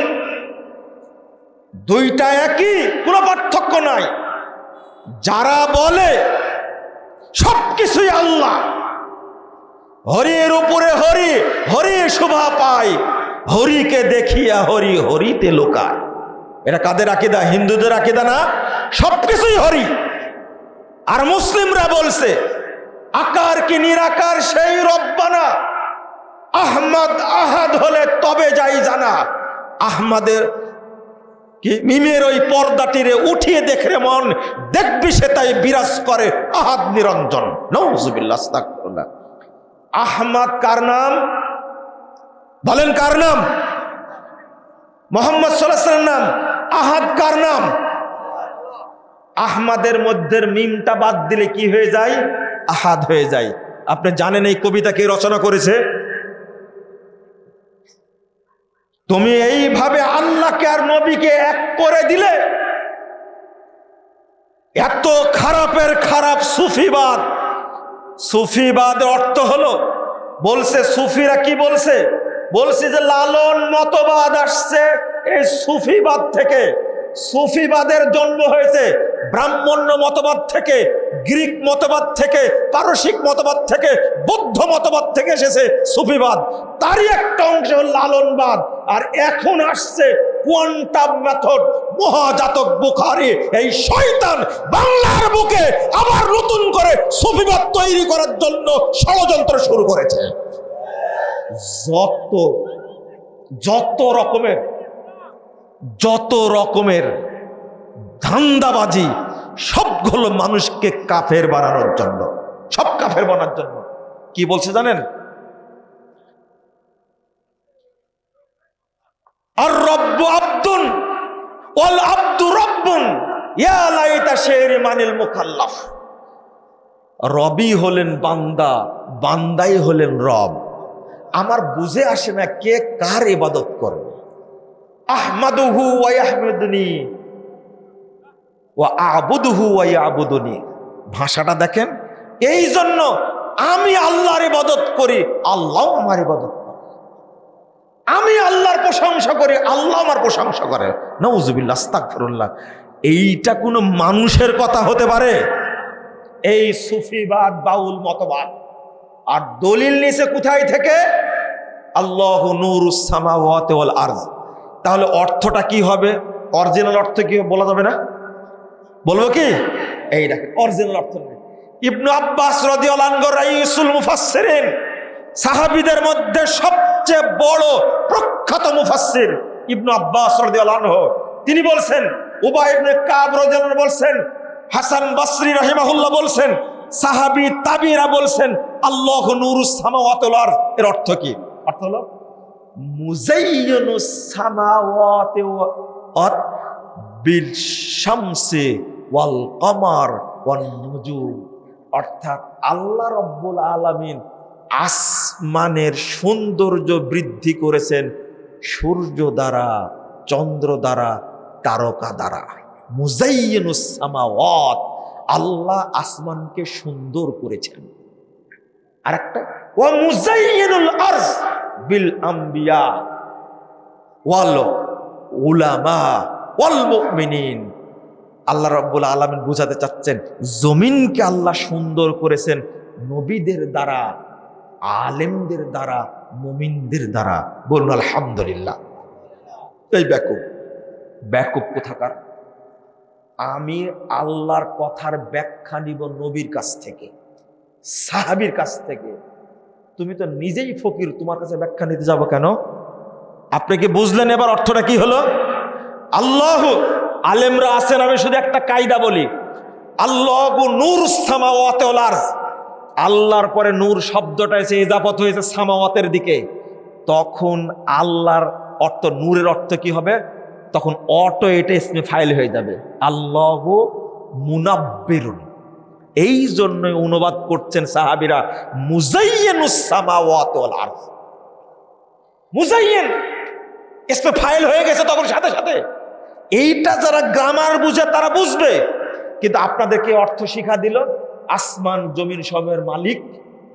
দুইটা একই, কোনো পার্থক্য নাই। যারা বলে সবকিছুই আল্লাহ, হরির উপরে হরি, হরি শোভা পায়, হরিকে দেখিয়া হরি হরিতে লোকায়, এটা কাদের আকীদা? হিন্দুদের আকীদা না? সবকিছুই হরি। আর মুসলিমরা বলছে আকার কি নিরাকার সেই রব্বানা, আহমদ আহাদ হলে তবে যাই জানা। আহমদের কি মিমের ওই পর্দাটিরে উঠিয়ে দেখরে মন, দেখবি সে তাই বিরাজ করে আহাদ নিরঞ্জন। নাউজুবিল্লাহ, আস্তাগফিরুল্লাহ। আহমদ কার নাম? বলেন কার নাম? মুহাম্মদ সাল্লাল্লাহু আলাইহি ওয়াসাল্লাম নাম। আহাদ কার নাম? আহমদের মধ্যে মিমটা বাদ দিলে কি হয়ে যায়? আহাদ হয়ে যায়। আপনি জানেন এই কবিতা কে রচনা করেছে? তুমি এইভাবে আল্লাহকে আর নবীকে এক করে দিলে, এত খারাপের খারাপ সুফিবাদ। সুফিবাদের অর্থ হলো, বলছে সুফিরা কি বলছে? বলছে যে লালন মতবাদ আসছে এই সুফিবাদ থেকে। সুফিবাদের জন্ম হয়েছে ব্রাহ্মণ্য মতবাদ থেকে, গ্রিক মতবাদ থেকে, পারসিক মতবাদ থেকে, বৌদ্ধ মতবাদ থেকে এসেছে সুফিবাদ। তারই একটা অংশ হল লালনবাদ। আর এখন আসছে কোয়ান্টাম মেথড, মহাজাতক বুখারী, এই শয়তান বাংলার বুকে আবার নতুন করে সুফিবাদ তৈরি করার জন্য ষড়যন্ত্র শুরু করেছে। যত রকমের ধান্দাবাজি, সবগুলো মানুষকে কাফের বানানোর জন্য, সব কাফের বানানোর জন্য। কি বলছে জানেন? আর রব্বু আব্দুন ওয়াল আব্দু রব্বুন ইয়া লাইতা শেরি মানিল মুকাল্লাফ। রবি হলেন বান্দা, বান্দাই হলেন রব। আমার বুঝে আসে না কে কার ইবাদত করবে। আহমাদুহু ওয়া ইয়াহমিদুনি ওয়া আবুদুহু ওয়া ইয়াবুদুনি। ভাষাটা দেখেন। এই জন্য আমি আল্লাহর ইবাদত করি, আল্লাহ আমার ইবাদত করে। আমি আল্লাহর প্রশংসা করি, আল্লাহ আমার প্রশংসা করে। নাউজুবিল্লাহ, আস্তাগফিরুল্লাহ। এইটা কোনো মানুষের কথা হতে পারে? এই সুফিবাদ, বাউল মতবাদ। আর দলিল নিছে কোথায় থেকে? আল্লাহু নূরুস সামাওয়াতি ওয়াল আরজ। তাহলে অর্থটা কি হবে? অরিজিনাল অর্থ কি বলা যাবে না? বলবো কি? এই দেখেন অরিজিনাল অর্থ নেই। ইবনু আব্বাস রাদিয়াল্লাহু আনহু রাইসুল মুফাসসিরিন, সাহাবীদের মধ্যে সবচেয়ে বড় প্রখ্যাত মুফাসসির ইবনু আব্বাস রাদিয়াল্লাহু আনহু, তিনি বলছেন, উবাই ইবনে কাব রাদিয়াল্লাহু আনহু বলছেন, হাসান বসরি রাহিমাহুল্লাহ বলছেন, সাহাবী তাবিরা বলছেন, আল্লাহু নূরুস সামাওয়াতি ওয়াল আরজ। এর অর্থ কি? অর্থ হলো মুজাইয়িনুস সামাওয়াতি ওয়াল বিল শামসি ওয়াল কমার ওয়ান নুজুম। অর্থাৎ আল্লাহ রাব্বুল আলামিন আসমানের সৌন্দর্য বৃদ্ধি করেছেন সূর্য দ্বারা, চন্দ্র দ্বারা, তারকা দ্বারা। মুজাইয়িনুস সামাওয়াত, আল্লাহ আসমানকে সুন্দর করেছেন। আরেকটা ওয়া মুজাইয়িনুল আরজ বিল আম্বিয়া ওয়াল উলামা ওয়াল মুমিনিন। আল্লাহ রাব্বুল আলামিন বুঝাতে চাচ্ছেন জমিনকে আল্লাহ সুন্দর করেছেন নবীদের দ্বারা, আলেমদের দ্বারা, মুমিনদের দ্বারা। বলুন আলহামদুলিল্লাহ। এই ব্যাকুব কোথাকার? আমি আল্লাহর কথার ব্যাখ্যা নিব নবীর কাছ থেকে, সাহাবীর কাছ থেকে। তুমি তো নিজেই ফকির, তোমার কাছে ব্যাখ্যা নিতে যাবো কেন? আপনি কি বুঝলেন এবার অর্থটা কি হলো? আল্লাহ, আলেমরা আছেন, আমি শুধু একটা কায়দা বলি, আল্লাহু নূরুস সামাওয়াতি ওয়াল আরজ। আল্লাহর পরে নূর শব্দটা এসে ইজাফত হয়েছে সামাওয়াতের দিকে, তখন আল্লাহর অর্থ, নূরের অর্থ কি হবে? তখন অটো এটা ইসমে ফাইল হয়ে যাবে, আল্লাহু মুনাব্বিরুন। এই জন্যই অনুবাদ করছেন সাহাবীরা মুজাইয়িনুস সামাওয়াতি ওয়াল আরজ। মুজাইয়িন ইসমে ফাইল হয়ে গেছে তখন সাথে সাথে। এইটা যারা গ্রামার বুঝে তারা বুঝবে, কিন্তু আপনাদেরকে অর্থ শিখা দিল আসমান জমিন সবের মালিক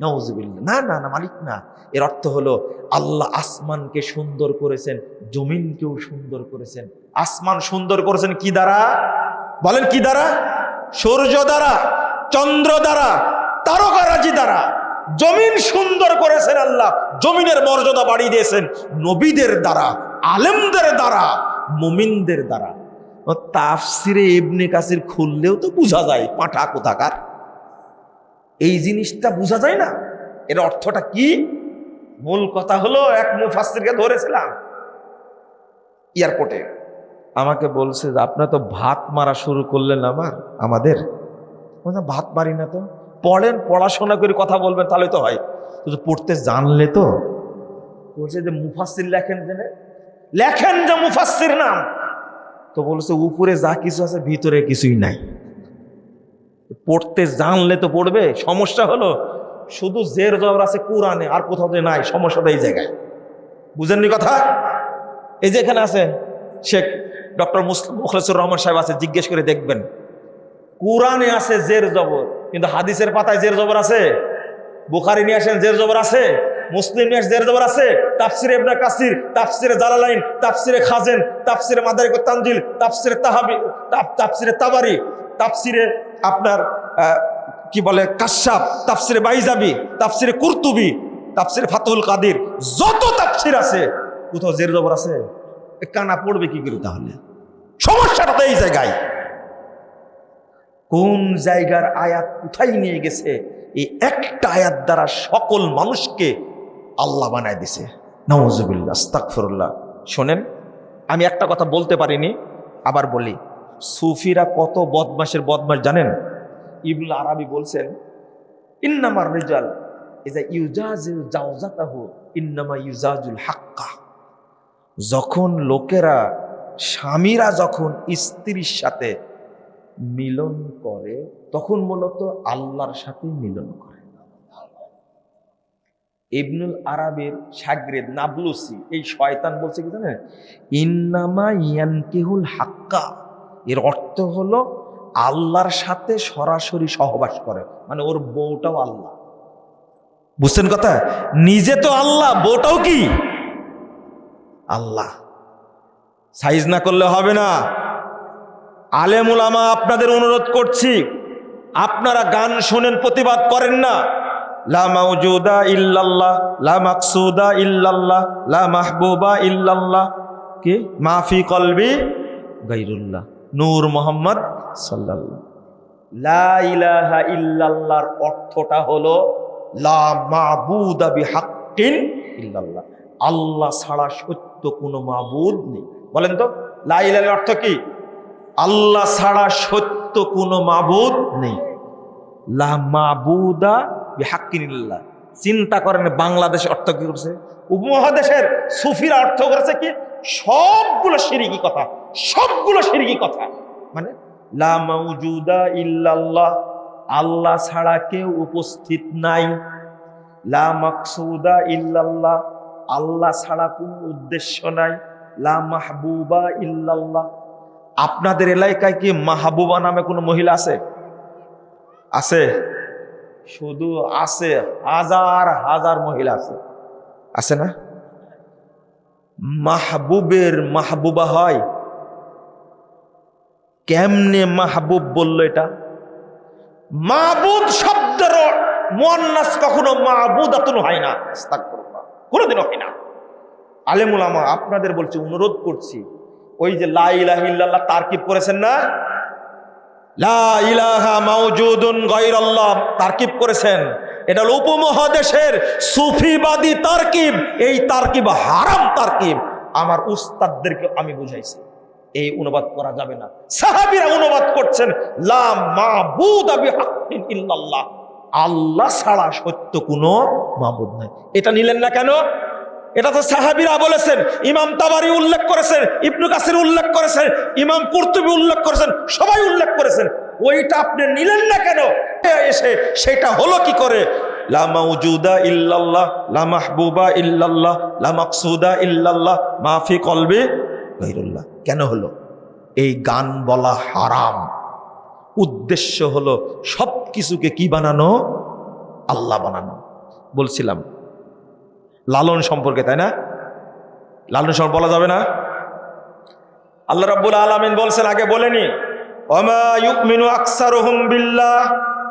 নাউজুবিল্লাহ, না না না, মালিক না। এর অর্থ হলো আল্লাহ আসমানকে সুন্দর করেছেন, জমিনকেও সুন্দর করেছেন। আসমান সুন্দর করেছেন কি দ্বারা? বলেন কি দ্বারা? সূর্য দ্বারা, চন্দ্র দ্বারা, তারকারাজি দ্বারা। জমিন সুন্দর করেছেন আল্লাহ, জমিনের মর্যাদা বাড়িয়ে দিয়েছেন নবীদের দ্বারা, আলেমদের দ্বারা, মুমিনদের দ্বারা। তাফসিরে ইবনে কাসির খুললেও তো বোঝা যায় পাঁঠা কোথাকার। এই জিনিসটা বোঝা যায় না, এর অর্থটা কি? মূল কথা হলো, এক মুফাসসিরকে ধরেছিলাম এয়ারপোর্টে, আমাকে বলছে যে আপনারা তো ভাত মারা শুরু করলেন আমাদের। ভাত মারি না তো। পড়েন, পড়াশোনা করে কথা বলবেন তাহলে তো হয়, শুধু পড়তে জানলে তো। বলছে যে মুফাসসির লেখেন, জেনে লেখেন যে মুফাসসির নাম। তো বলছে উপরে যা কিছু আছে ভিতরে কিছুই নাই। পড়তে জানলে তো পড়বে। সমস্যা হলো শুধু জের জবর আছে কোরআনে, আর কোথাও নাই। সমস্যাটা এই জায়গায়, বুঝেননি কথা? এই যে এখানে আছে শেখ ডক্টর মুখলেসুর রহমান সাহেব আছে, জিজ্ঞেস করে দেখবেন। কোরআনে আছে জের জবর, কিন্তু হাদিসের পাতায় জের জবর আছে? বুখারী নিয়ে আসেন জের জবর আছে, মুসলিম নিয়ে আসেন জের জবর আছে, তাফসিরে ইবনে কাসির, তাফসিরে জালালাইন, তাফসিরে খাজেন, তাফসিরে মাদারিকুত তানজিল, তাফসিরে তাহাবি, তাফসিরে তাবারি, তাফসিরে আপনার কি বলে কাশশাফ, তাফসিরে বাইজাবি, তাফসিরে কুরতুবি, তাফসিরে ফাতহুল কাদির, যত তাফসির আছে কোথাও জের জবর আছে? কানা পড়বে কি করে তাহলে? সমস্যাটা তো এই জায়গায়। কোন জায়গার আয়াত কোথায় নিয়ে গেছে? এই একটা আয়াত দ্বারা সকল মানুষকে আল্লাহ বানায় দিছে। নাউজুবিল্লাহ, আস্তাগফিরুল্লাহ। শোনেন, আমি একটা কথা বলতে পারিনি, আবার বলি। সুফিরা কত বদমাশের বদমাশ জানেন? ইবনুল আরাবী বলছেন, ইন্নামার রিজাল ইজা ইউজাজিল জাওজাতাহু ইন্নামা ইউজাজুল হাক্কা। যখন লোকেরা, স্বামীরা যখন স্ত্রীর সাথে মিলন করে, তখন মূলত আল্লাহর সাথে মিলন করে। ইবনুল আরাবীর শাগরিদ নাবলুসি এই শয়তান বলছে কি জানেন? ইন্নামা ইয়ানকিহুল হাক্কা। এর অর্থ হলো আল্লাহর সাথে সরাসরি সহবাস করে, মানে ওর বউটাও আল্লাহ। বুঝছেন কথা? নিজে তো আল্লাহ, বউটাও কি আল্লাহ। সাইজ না করলে হবে না। আলেম উলামা, আপনাদের অনুরোধ করছি, আপনারা গান শোনেন, প্রতিবাদ করেন না। লা মাওজুদা ইল্লাল্লাহ, লা মাকসুদা ইল্লাল্লাহ, লা মাহবুবা ইল্লাল্লাহ, কি মাফি কলবি গায়রুল্লাহ, নূর মোহাম্মদ সাল্লাল্লাহ। লা ইলাহা ইল্লাল্লাহর অর্থটা হলো লা মাবুদা বিহাক্কিন ইল্লাল্লাহ, আল্লাহ ছাড়া সত্য কোনো মাবুদ নেই। বলেন তো লা ইলাহার অর্থ কি? আল্লাহ ছাড়া সত্য কোনো মাবুদ নেই। লা মাবুদা বিহাক্কিন ইল্লাল্লাহ। চিন্তা করেন বাংলাদেশে অর্থ কি করছে? উপমহাদেশের সুফিরা অর্থ করেছে কি? সবগুলো শিরকি কথা, সবগুলো শিরকি কথা। মানে লা মাওজুদা ইল্লাল্লাহ, আল্লাহ ছাড়া কেউ উপস্থিত নাই। লা মাকসুদা ইল্লাল্লাহ, আল্লাহ ছাড়া কোনো উদ্দেশ্য নাই। লা মাহবুবা ইল্লাল্লাহ। আপনাদের এলাকায় কি মাহবুবা নামে কোনো মহিলা আছে? আছে? শুধু আছে, হাজার হাজার মহিলা আছে, আছে না? মাহবুবের মাহবুবা হয় কেমনে? মাহবুব বললো এটা। মাবুদ শব্দের মুয়ান্নাস কখনো মাবুদাতুন হয় না, আস্তাগফিরুল্লাহ, কোনোদিনও হয় না। আলেম উলামা, আপনাদের বলছি, অনুরোধ করছি, ওই যে লা ইলাহা ইল্লাল্লাহ তারকিব করেছেন না, লা ইলাহা মাওজুদুন গায়রুল্লাহ তারকিব করেছেন, এটা হলো উপমহাদেশের সুফিবাদী তারকিব। এই তারকিব হারাম তারকিব। আমার উস্তাদদেরকে আমি বুঝাইছি, এই অনুবাদ করা যাবে না। সাহাবীরা অনুবাদ করছেন লা মাবুদা বিহাক্কিন ইল্লাল্লাহ, আল্লাহ ছাড়া সত্য কোনো মাবুদ নাই। এটা নিলেন না কেন? এটা তো সাহাবীরা বলেছেন, ইমাম তাবারি উল্লেখ করেছেন, ইবনে কাসির উল্লেখ করেছেন, ইমাম কুরতুবী উল্লেখ করেছেন, সবাই উল্লেখ করেছেন। ওইটা আপনি নিলেন না কেন? এসে সেটা হলো কি করে? লা মাওজুদা ইল্লাল্লাহ, লা মাহবুবা ইল্লাল্লাহ, লা মাকসুদা ইল্লাল্লাহ, মা ফি কলবি গায়রুল্লাহ। কেন হলো? এই গান বলা হারাম। উদ্দেশ্য হলো সব কিছুকে কি বানানো? আল্লাহ বানানো। বলছিলাম লালন সম্পর্কে, তাই না? লালন সম্পর্কে বলা যাবে না? আল্লাহ রাব্বুল আলামিন বলছেন, আগে বলেনি, ওমা ইউমিনু আকসারুহুম বিল্লাহ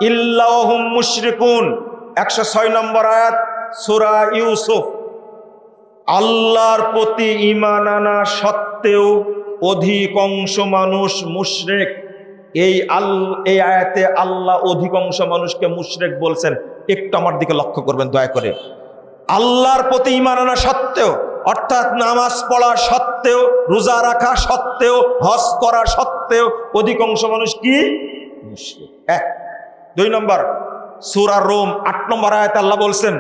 ইল্লা ওয়াহুম মুশরিকুন, 106 নম্বর আয়াত সূরা ইউসুফ। আল্লাহর প্রতি ঈমান আনা সত্ত্বেও অধিকাংশ মানুষ মুশরিক। এই আয়াতে আল্লাহ অধিকাংশ মানুষকে মুশরিক বলছেন। একটু আমার দিকে লক্ষ্য করবেন দয়া করে। আল্লাহর প্রতি ঈমান আনা সত্ত্বেও, অর্থাৎ নামাজ পড়া সত্ত্বেও, রোজা রাখা সত্ত্বেও, হজ করা সত্ত্বেও অধিকাংশ মানুষ কি মুশরিক। 1। 2 নম্বর সূরা রোম 8 নম্বর আয়াতে আল্লাহ বলছেন,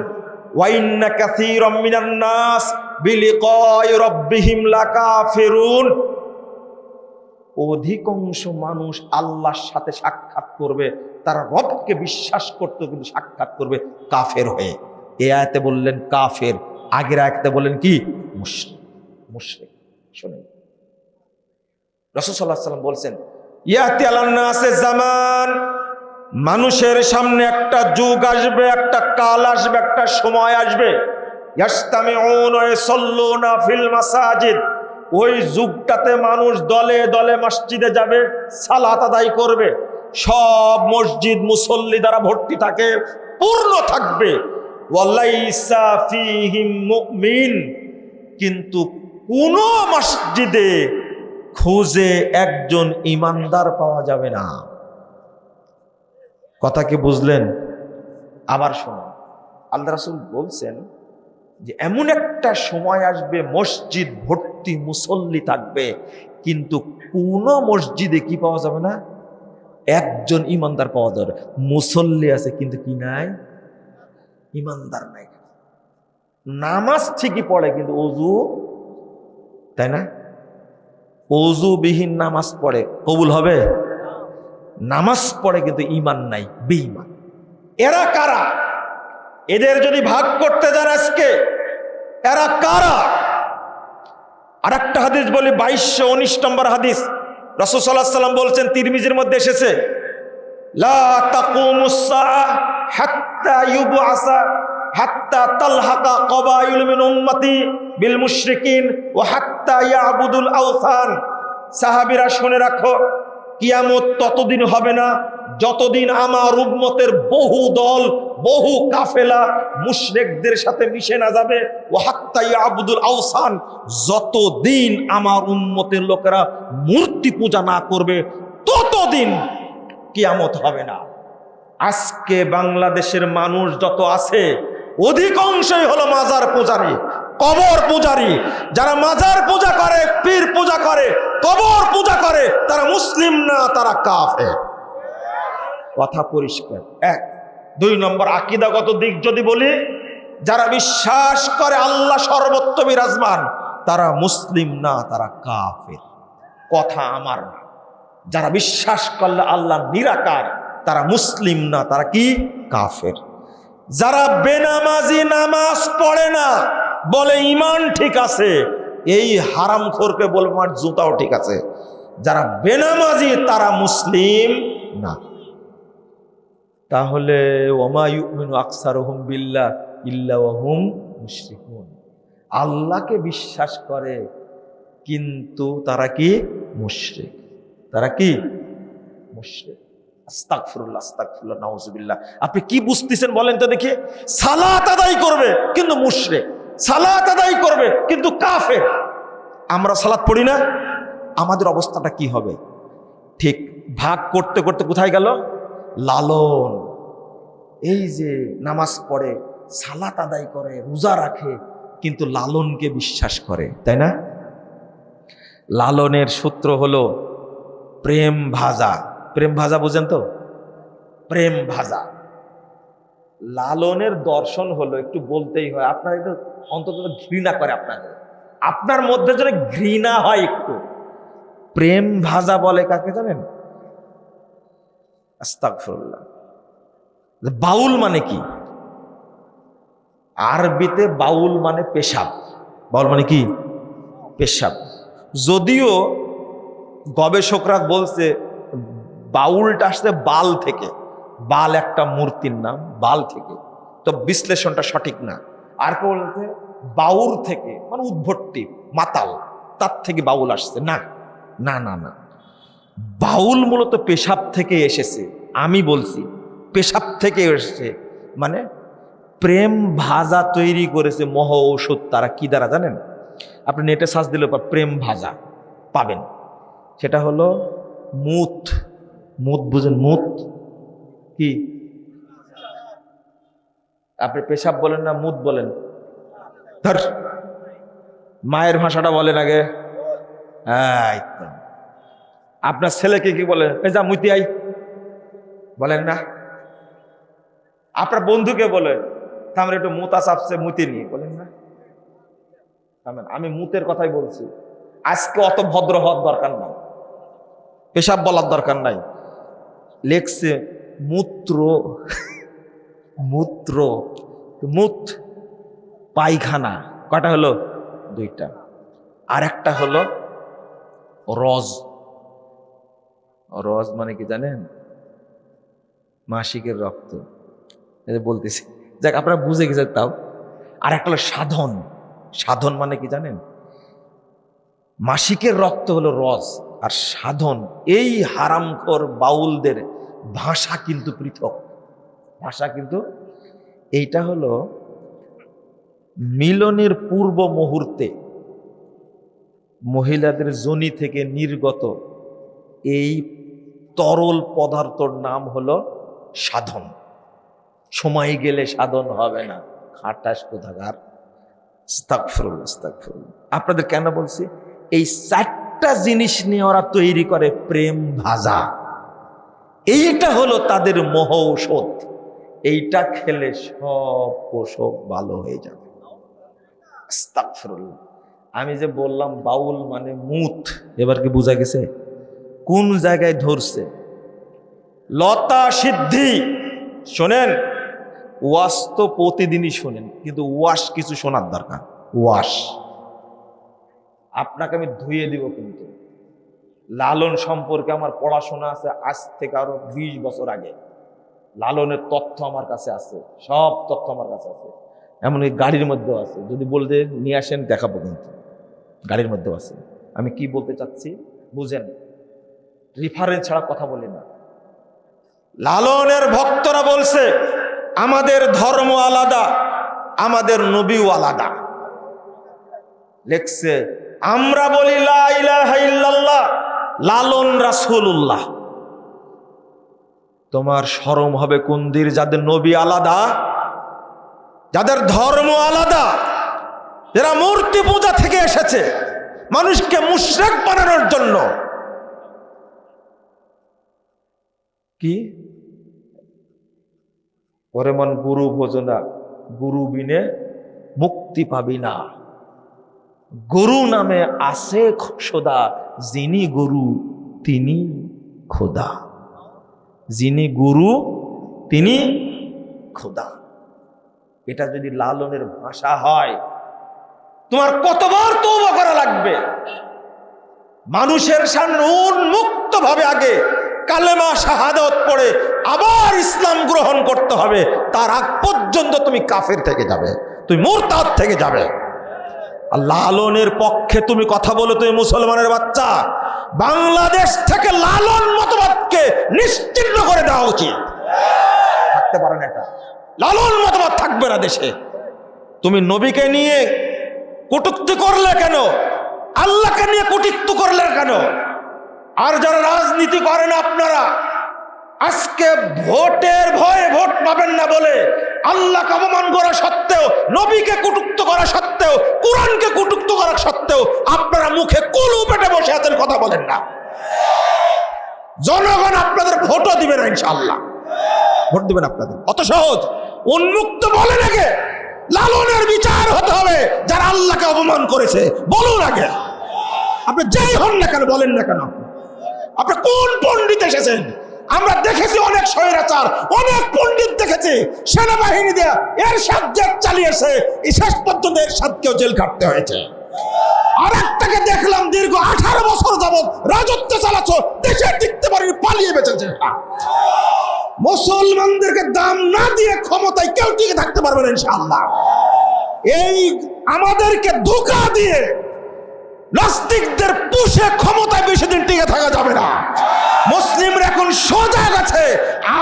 ওয়া ইন্না কাসীরাম মিনান নাস বিলিকাই রাব্বিহিম লাকাফিরুন। অধিকাংশ মানুষ আল্লাহর সাথে সাক্ষাৎ করবে, তারা রবকে বিশ্বাস করতে কিন্তু সাক্ষাৎ করবে কাফের হয়ে। এই আয়াতে বললেন কাফের, আগের আয়াতে বললেন কি মুশরিক। মুশরিক শুনেন, রাসূল সাল্লাল্লাহু আলাইহি ওয়াসাল্লাম বলছেন, ইয়াতি আলান নাসে জামান, মানুষের সামনে একটা যুগ আসবে, একটা কাল আসবে, একটা সময় আসবে, ইয়াস্তামিউন ওয়া ইয়াসাল্লুনা ফিল মাসাজিদ। ওই যুগটাতে মানুষ দলে দলে মসজিদে যাবে, সালাত আদায় করবে, সব মসজিদ মুসল্লি দ্বারা ভর্তি থাকে, পূর্ণ থাকবে। ওয়ালাইসা ফীহিম মুমিন, কিন্তু কোন মসজিদে খুঁজে একজন ইমানদার পাওয়া যাবে না। কথা কি বুঝলেন? আবার শোনো, আল্লাহ রাসূল বলছেন যে এমন একটা সময় আসবে মসজিদ ভর্তি মুসল্লি থাকবে, কিন্তু কোন মসজিদে কি পাওয়া যাবে না, একজন ইমানদার পাওয়া যাবে। মুসল্লি আছে কিন্তু কি নাই, ইমানদার নাই। নামাজ ঠিকই পড়ে কিন্তু ওযু, তাই না? ওযুবিহীন নামাজ পড়ে, কবুল হবে? নামাজ পড়ে কিন্তু ঈমান নাই, বেঈমান। এরা কারা? এদের যদি ভাগ করতে যান আজকে, এরা কারা? আরেকটা হাদিস বলি, 2219 নম্বর হাদিস। রাসূল সাল্লাল্লাহু আলাইহি ওয়াসাল্লাম বলছেন, তিরমিজির মধ্যে এসেছে, লা তাকুমুস সাআহ হাত্তা ইউবআসা হাত্তা তালহাকা কবাইল মিন উম্মতি বিল মুশরিকিন ওয়া হাত্তা ইয়াবুদুল আওসান। সাহাবীরা শুনে রাখো, কিয়ামত ততদিন হবে না যতদিন আমার উম্মতের বহু দল, বহু কাফেলা মুশরিকদের সাথে মিশে না যাবে। ওয়া হাত্তা ইয়াবুদুল আওসান, যতদিন আমার উম্মতের লোকেরা মূর্তি পূজা না করবে ততদিন কিয়ামত হবে না। আজকে বাংলাদেশের মানুষ যত আছে অধিকাংশই হলো মাজার পূজারী, কবর পূজারী। যারা মাজার পূজা করে, পীর পূজা করে, কবর পূজা করে, তারা মুসলিম না, তারা কাফের। কথা পরিষ্কার। 1। 2 নম্বর আকীদাগত দিক যদি বলি, যারা বিশ্বাস করে আল্লাহ সর্বত্র বিরাজমান, তারা মুসলিম না, তারা কাফের। কথা আমার না। যারা বিশ্বাস করলে আল্লাহ নিরাকার, তারা মুসলিম না, তারা কি কাফের। যারা বেনামাজি, নামাজ পড়ে না, বলে ঈমান ঠিক আছে, এই হারামখোরকে বলবো আর জুতাও ঠিক আছে। যারা বেনামাজি তারা মুসলিম না। তাহলে ওমা ইউমিনু আকসারুহুম বিল্লাহ ইল্লা ওয়া হুম মুশরিকুন, আল্লাহকে বিশ্বাস করে কিন্তু তারা কি মুশরিক। তারা কি মুশরিক। আস্তাগফিরুল্লাহ, আস্তাগফিরুল্লাহ, নাউজুবিল্লাহ। আপনি কি বুঝতেছেন বলেন তো দেখি? সালাত আদায় করবে কিন্তু মুশরিক, সালাত আদায় করবে কিন্তু কাফের। আমরা সালাত পড়ি না, আমাদের অবস্থাটা কি হবে? ঠিক ভাগ করতে করতে কোথায় গেল? লালন। এই যে নামাজ পড়ে, সালাত আদায় করে, রোজা রাখে, কিন্তু লালনকে বিশ্বাস করে, তাই না? লালনের সূত্র হলো প্রেম ভাজা। প্রেম ভাজা বুঝেন তো? প্রেম ভাজা। লালনের দর্শন হলো, একটু বলতেই হয়, আপনার একটু অন্তত ঘৃণা করে, আপনার মধ্যে যেন ঘৃণা হয় একটু। প্রেম ভাজা বলে কাকে জানেন? আস্তাগফিরুল্লাহ। বাউল মানে কি? আরবিতে বাউল মানে পেশাব। বাউল মানে কি? পেশাব। যদিও গবেষকরা বলছে বাউলটা আসছে বাল থেকে। বাল একটা মূর্তির নাম, বাল থেকে। তো বিশ্লেষণটা সঠিক না। আর কেউ বলতে বাউর থেকে, মানে উদ্ভট্টি মাতাল, তার থেকে বাউল আসছে। না না না না, বাউল মূলত পেশাব থেকে এসেছে। আমি বলছি পেশাব থেকে এসেছে, মানে প্রেম ভাজা তৈরি করেছে মহ ঔষধ। তারা কি দ্বারা জানেন? আপনি নেটে সার্চ দিলে প্রেম ভাজা পাবেন। সেটা হলো মুত। মুত বুঝেন? মুত কি? আপনি পেশাব বলেন না মুত বলেন? ধর, মায়ের ভাষাটা বলেন আগে। আপনার ছেলেকে কি বলেন? এই যা মুতি আই, বলেন না? আপনার বন্ধুকে বলে আমরা একটু মুতা চাপছে, মুতি নিয়ে, বলেন না? আমি মুতের কথাই বলছি। আজকে অত ভদ্র হওয়ার দরকার নাই, পেশাব বলার দরকার নাই। লেখছে মূত্র। মূত্র, মুত পায়খানা। কটা হলো? দুইটা। আর একটা হলো রজ। রজ মানে কি জানেন? মাসিকের রক্ত বলতেছি, যাক আপনারা বুঝে গেছেন তাও। আর একটা হলো সাধন। সাধন মানে কি জানেন? মাসিকের রক্ত হলো রজ, আর সাধন। এই হারামখোর বাউলদের ভাষা কিন্তু পৃথক ভাষা। কিন্তু এইটা হলো মিলনের পূর্ব মুহূর্তে মহিলাদের যোনি থেকে নির্গত এই তরল পদার্থর নাম হলো সাধন। সময় গেলে সাধন হবে না, খাটাস কোথাকার। আস্তাগফিরুল্লাহ, আস্তাগফিরুল্লাহ। আপনাদের কেন বলছি? এই চারটা জিনিস নিয়ে ওরা তৈরি করে প্রেম ভাজা। এইটা হলো তাদের মহ ঔষধ। এইটা খেলে সব অসুখ ভালো হয়ে যাবে। আস্তাগফিরুল্লাহ। আমি যে বললাম বাউল মানে মুত, এবার কি বোঝা গেছে? কোন জায়গায় ধরছে? লতা সিদ্ধি শোনেন, ওয়াশ তো প্রতিদিনই শোনেন, কিন্তু ওয়াশ কিছু শোনার দরকার। ওয়াশ আপনাকে আমি ধুয়ে দিব, কিন্তু লালন সম্পর্কে আমার পড়াশোনা আছে আজ থেকে আরো 20 বছর আগে। লালনের তথ্য আমার কাছে আছে, সব তথ্য আমার কাছে আছে। এমনকি গাড়ির মধ্যেও আছে, যদি বলতে নিয়ে আসেন দেখাবো, কিন্তু গাড়ির মধ্যেও আছে। আমি কি বলতে চাচ্ছি বুঝেন? রেফারেন্স ছাড়া কথা বলি না। লালনের ভক্তরা বলছে আমাদের ধর্ম আলাদা, আমাদের নবীও আলাদা। লেখছে আমরা বলি লা ইলাহা ইল্লাল্লাহ, লালন রাসূলুল্লাহ। তোমার শরম হবে কোনদির যাদের নবী আলাদা, যাদের ধর্ম আলাদা, যারা মূর্তি পূজা থেকে এসেছে মানুষকে মুশরিক বানানোর জন্য। কি পরে মন গুরু ভোজনা, গুরু বিনে মুক্তি পাবি না। গুরু নামে আছে খোদা, যিনি গুরু তিনি খোদা। যিনি গুরু তিনি খোদা। এটা যদি লালনের ভাষা হয়, তোমার কতবার তওবা করা লাগবে। মানুষের সামনে উন্মুক্ত ভাবে আগে কালেমা শাহাদাত পড়ে আবার ইসলাম গ্রহণ করতে হবে। তার আগ পর্যন্ত তুমি কাফের থেকে যাবে, তুমি মুরতাদ থেকে যাবে। আর লালনের পক্ষে তুমি কথা বলো, তুমি মুসলমানের বাচ্চা। বাংলাদেশ থেকে লালন মতবাদকে নিশ্চিহ্ন করে দেওয়া উচিত। থাকতে পারে না, এটা লালন মতবাদ থাকবে না দেশে। তুমি নবীকে নিয়ে কটূক্তি করলে কেন? আল্লাহকে নিয়ে কটূক্তি করলে কেন? আর যারা রাজনীতি করেন আপনারা, আজকে ভোটের ভয়ে ভোট পাবেন না বলে আল্লাহকে অপমান করা সত্ত্বেও, নবীকে কটূক্ত করা সত্ত্বেও, কোরআনকে কটূক্ত করা সত্ত্বেও আপনারা মুখে কুলু পেটে বসে আছেন, কথা বলেন না। জনগণ আপনাদের ভোটও দিবে না, ইনশাআল্লাহ ভোট দিবেন আপনাদের। অত সহজ উন্মুক্ত বলেন আগে লালনের বিচার হতে হবে যারা আল্লাহকে অপমান করেছে। বলুন আগে, আপনি যেই হন না কেন, বলেন না কেন আপনি কোন পণ্ডিত এসেছেন। আমরা দেখেছি অনেক স্বৈরাচার, অনেক পণ্ডিত দেখেছি সেনাবাহিনী দেয়া এরশাদ জেল চালিয়েছে, শেষ পর্যন্ত এরশাদকেও জেল কাটতে হয়েছে। আর একটাকে দেখলাম দীর্ঘ 18 বছর যাবত রাজত্ব চালাচ্ছ, দেশে টিকতে পারেনি, পালিয়ে বেঁচেছে। মুসলমানদেরকে দাম না দিয়ে ক্ষমতায় কেউ টিকে থাকতে পারবে না ইনশাআল্লাহ। এই আমাদেরকে ধোঁকা দিয়ে নাস্তিকদের পুষে ক্ষমতায় বেশি দিন টিকে থাকা যাবে না। মুসলিমরা এখন সজাগ আছে,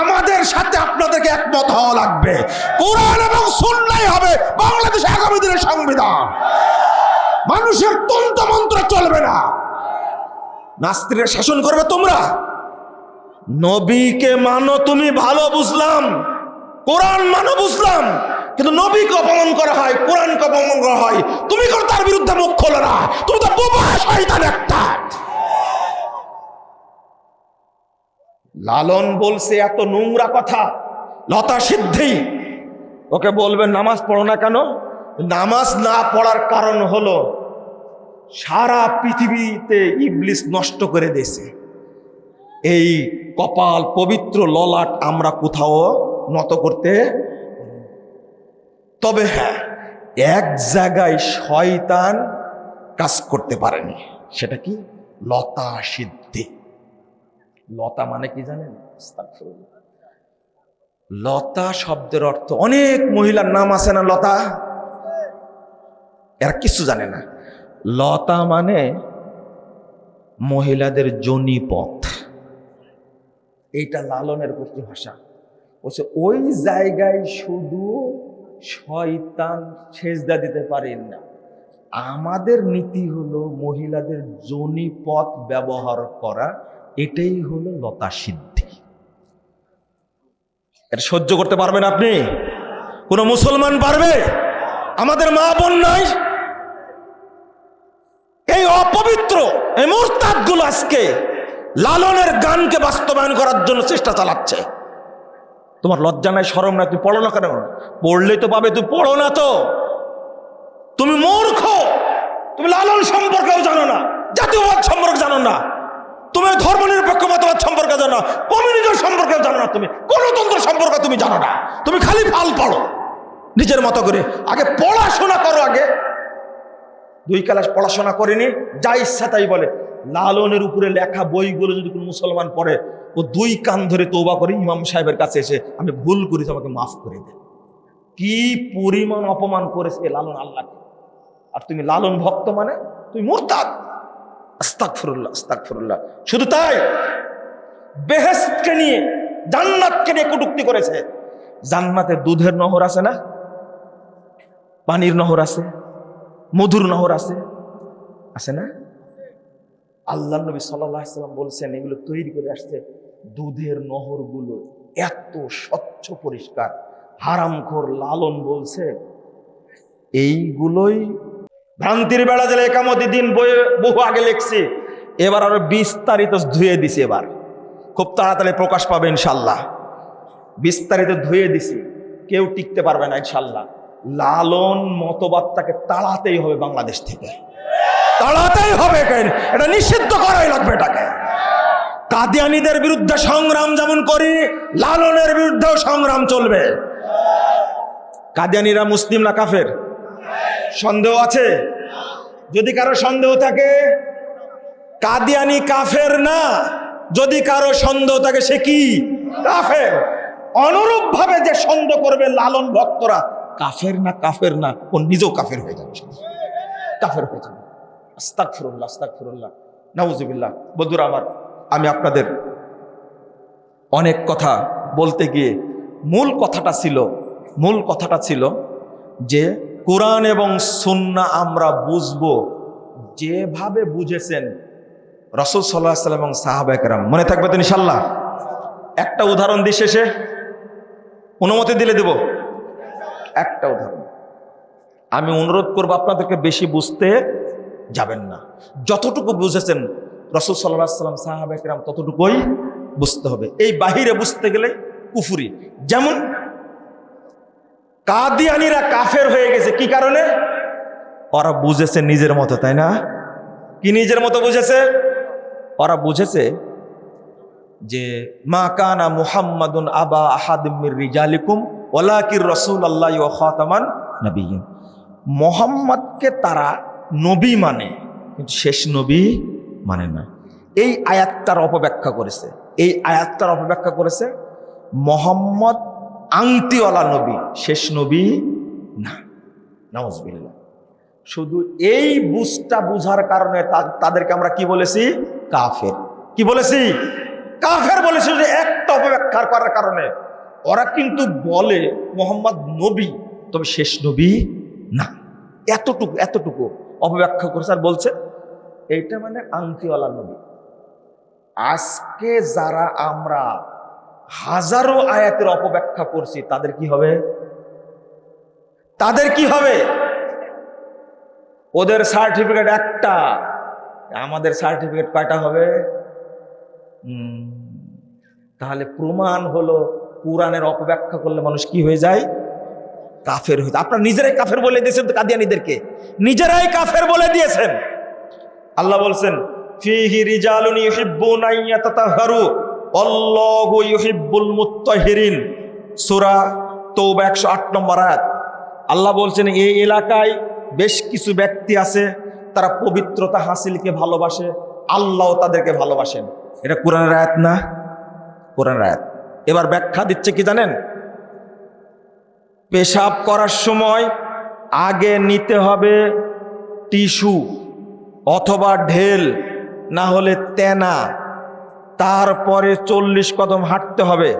আমাদের সাথে আপনাদেরকে একমত হওয়া লাগবে। কোরআন এবং সুন্নাহই হবে বাংলাদেশে আগামী দিনের সংবিধান। মানুষের তন্ত্র মন্ত্র চলবে না। নাস্তিকরা শাসন করবে তোমরা। নবীকে মানো তুমি, ভালো বুঝলাম, কোরআন মানো বুঝলাম, কিন্তু নবীকে অপমান করা হয়, কোরআনকে অপমান করা হয়, তুমি কেন তার বিরুদ্ধে মুখ খোলো না? তুমি তো বোবা শয়তান একটা। লালন বলছে এত নোংরা কথা, লতা সিদ্ধি ওকে বলবেন নামাজ পড়ো না কেন? নামাজ না পড়ার কারণ হলো সারা পৃথিবীতে ইবলিস নষ্ট করে দিয়েছে। এই কপাল পবিত্র ললাট আমরা কোথাও নত করতে, তবে হ্যাঁ এক জায়গায় শয়তান কাজ করতে পারেনি, সেটা কি? লতা সিদ্ধি। লতা মানে কি জানেন? লতা শব্দের অর্থ, অনেক মহিলার নাম আছে না লতা, এরা কিছু জানে না। লতা মানে মহিলাদের যোনিপথ। এইটা লালনের গোষ্ঠী ভাষা। বলছে ওই জায়গায় শুধু শয়তান সেজদা দিতে পারেন না। আমাদের নীতি হলো মহিলাদের যোনিপথ ব্যবহার করা, এটাই হলো লতা সিদ্ধি। এটা সহ্য করতে পারবেন আপনি? কোন মুসলমান পারবে? আমাদের মা বোন নাই? এই অপবিত্র এই মুরতাদগুলো আজকে লালনের গানকে বাস্তবায়ন করার জন্য চেষ্টা চালাচ্ছে। তোমার লজ্জা নাই, শরম নাই? তুমি পড়ো না কেন? পড়লেই তো পাবে, তুমি পড়ো না তো। তুমি মূর্খ, তুমি লালন সম্পর্কেও জানো না, জাতীয়বাদ সম্পর্কে জানো না, তুমি ধর্ম নিরপেক্ষ মতবাদ সম্পর্কে জানো না, কমিউনিজম সম্পর্কে জানো না, তুমি গণতন্ত্র সম্পর্কে তুমি জানো না। তুমি খালি ফাল পড়ো নিজের মতো করে। আগে পড়াশোনা করো। আগে 2 ক্লাস পড়াশোনা করেনি, যা ইচ্ছা তাই বলে। লালনের উপরে লেখা বইগুলো যদি কোনো মুসলমান পড়ে, ও 2 কান ধরে তওবা করে ইমাম সাহেবের কাছে এসে, আমি ভুল করেছি, আমাকে মাফ করে দেন। কি পরিমাণ অপমান করেছে লালন আল্লাহকে। আর তুমি লালন ভক্ত মানে তুমি মুরতাদ। আস্তাগফিরুল্লাহ, আস্তাগফিরুল্লাহ। শুধু তাই, বেহেশতকে নিয়ে, জান্নাতকে নিয়ে কটূক্তি করেছে। জান্নাতে দুধের নহর আছে না, পানির নহর আছে, মধুর নহর আছে, আছে না? আল্লাহ নবী সাল্লাল্লাহু আলাইহি ওয়াসাল্লাম বলছেন এগুলো তৈরি করে আসছে। দুধের নহরগুলো এত স্বচ্ছ পরিষ্কার। হারামখোর লালন বলছে এইগুলোই ভ্রান্তির বেড়া জেলে একামতি দিন বইয়ে বহু আগে লিখছি, এবার আরো বিস্তারিত ধুয়ে দিছি। এবার খুব তাড়াতাড়ি প্রকাশ পাবে ইনশাল্লাহ। বিস্তারিত ধুয়ে দিছি, কেউ টিকতে পারবে না ইনশাল্লাহ। লালন মতবাদটাকে তাড়াতেই হবে বাংলাদেশ থেকে, তাড়াতেই হবে। কেন? এটা নিষিদ্ধ করাই লাগবে এটাকে। কাদিয়ানীদের বিরুদ্ধে সংগ্রাম যেমন করি, লালনের বিরুদ্ধেও সংগ্রাম চলবে। কাদিয়ানীরা মুসলিম না কাফের? সন্দেহ আছে? যদি কারো সন্দেহ থাকে, কাদিয়ানী কাফের না। যদি কারো সন্দেহ থাকে, সে কি? কাফের। অনুরূপ ভাবে যে সন্দেহ করবে লালন ভক্তরা কাফের না, কাফের না, ও নিজেও কাফের হয়ে যাবে, কাফের হয়ে যাবে। আস্তাগফিরুল্লাহ, আস্তাগফিরুল্লাহ, নাউজুবিল্লাহ। বন্ধুরা আমার, আমি আপনাদের অনেক কথা বলতে গিয়ে মূল কথাটা ছিল যে কোরআন এবং সুন্নাহ আমরা বুঝবো যেভাবে বুঝেছেন রাসূল সাল্লাল্লাহু আলাইহি ওয়াসাল্লাম এবং সাহাবায়ে কেরাম। মনে থাকবে তো ইনশাআল্লাহ? একটা উদাহরণ দিয়ে শেষে অনুমতি দিলে দেব। একটা উদাহরণ আমি অনুরোধ করবো, আপনাদেরকে বেশি বুঝতে যাবেন না। যতটুকু বুঝেছেন রাসূল সাল্লাল্লাহু আলাইহি ওয়াসাল্লাম সাহাবায়ে কেরাম ততটুকুই বুঝতে হবে। এই বাহিরে বুঝতে গেলে কুফরি। যেমন কাদিয়ানীরা কাফের হয়ে গেছে কি কারণে? ওরা বুঝেছে নিজের মতো, তাই না? কি নিজের মতো বুঝেছে? ওরা বুঝেছে যে মা কানা মুহাম্মাদুন আবা আহাদিম মির রিজালিকুম ওয়ালাকির রাসূলুল্লাহি ওয়া খাতামান নবিয়্যিন। মুহাম্মদকে তারা নবী মানে, কিন্তু শেষ নবী মানে না। এই আয়াতটার অপব্যাখ্যা করেছে। মোহাম্মদ আংটিওয়ালা নবী, শেষ নবী না। নাউজুবিল্লাহ। শুধু এই বুঝটা বুঝার কারণে তাদেরকে আমরা কি বলেছি? কাফের। কি বলেছি? কাফের বলেছি। যে একটা অপব্যাখ্যা করার কারণে ওরা কিন্তু বলে মোহাম্মদ নবী, তবে শেষ নবী না। এতটুকু অপব্যাখ্যা করছে আর বলছে এইটা মানে আংটিওয়ালা নবী। আজকে যারা আমরা হাজারো আয়াতের অপব্যাখ্যা করছি তাদের কি হবে? তাদের কি হবে? ওদের সার্টিফিকেট একটা, আমাদের সার্টিফিকেট কয়টা হবে? তাহলে প্রমাণ হলো কুরআনের অপব্যাখ্যা করলে মানুষ কি হয়ে যায়? কাফের হয়ে যায়। আপনারা নিজেরাই কাফের বলে দিয়েছেন তো, কাদিয়ানীদেরকে নিজেরাই কাফের বলে দিয়েছেন। আল্লাহ বলছেন ফিহি রিজালুন ইউহিব্বুনা আইয়াতাতাহহারু আল্লাহু ইউহিব্বুল মুত্তাহিরিন, সূরা তাওবা 108 নম্বর আয়াত। আল্লাহ বলছেন এই এলাকায় বেশ কিছু ব্যক্তি আছে তারা পবিত্রতা হাসিলকে ভালোবাসে, আল্লাহও তাদেরকে ভালোবাসেন। এটা কোরআনের আয়াত না? কোরআনের আয়াত। এবার ব্যাখ্যা দিচ্ছে কি জানেন? পেশাব করার সময় আগে নিতে হবে টিস্যু অথবা ঢেল, না হলে তেনা, তারপরে 40 কদম হাঁটতে হবে,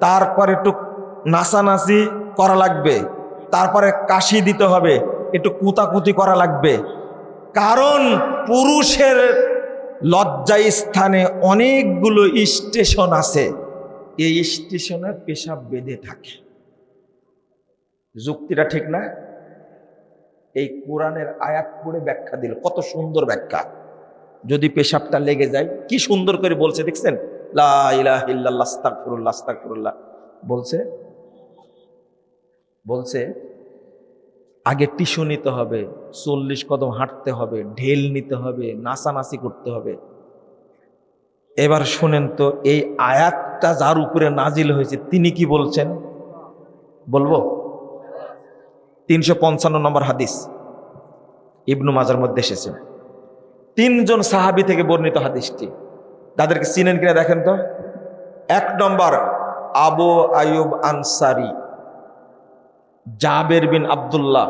তারপরে একটু নাচানাচি করা লাগবে, তারপরে কাশি দিতে হবে, একটু কুতাকুতি করা লাগবে। কারণ পুরুষের লজ্জা স্থানে অনেকগুলো স্টেশন আছে, এই স্টেশনে পেশাব বেঁধে থাকে। যুক্তিটা ঠিক না? এই কোরআনের আয়াত পড়ে ব্যাখ্যা দিল, কত সুন্দর ব্যাখ্যা। যদি পেশাবটা লেগে যায় কি সুন্দর করে বলছে, দেখছেন? লা ইলাহা ইল্লাল্লাহ আস্তাগফিরুল্লাহ আস্তাগফিরুল্লাহ বলছে আগে টিস্যু নিতে হবে, 40 কদম হাঁটতে হবে, ঢেল নিতে হবে, নাচানাচি করতে হবে। এবার শুনেন তো, এই আয়াতটা যার উপরে নাজিল হয়েছে তিনি কি বলছেন বলবো? 355 নম্বর হাদিস, ইবনু মাজার মধ্যে এসেছে। 3 জন সাহাবী থেকে বর্ণিত হাদিসটি। তাদেরকে চিনেন কিনা দেখেন তো। 1 নম্বর আবু আয়ুব আনসারি, জাবের বিন আব্দুল্লাহ,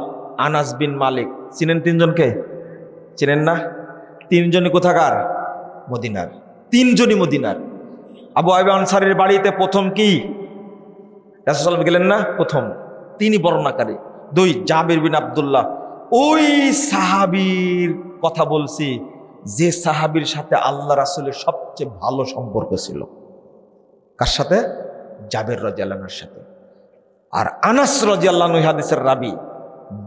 আনাস বিন মালিক। চিনেন 3 জনকে? চিনেন না? 3 জনই কোথাকার? মদিনার। 3 জনই মদিনার। আবু আয়ুব আনসারির বাড়িতে প্রথম কি রাসূলুল্লাহ সাল্লাল্লাহু আলাইহি ওয়াসাল্লাম গেলেন না? প্রথম। তিনি বর্ণনাকারী। 2 জাবের বিন আব্দুল্লাহ, ওই সাহাবীর কথা বলছি যে সাহাবীর সাথে আল্লাহ রাসূলের সবচেয়ে ভালো সম্পর্ক ছিল। কার সাথে? জাবের রাদিয়াল্লাহু আনহুর সাথে। আর আনাস রাদিয়াল্লাহু আনহু হাদিসের রাবী,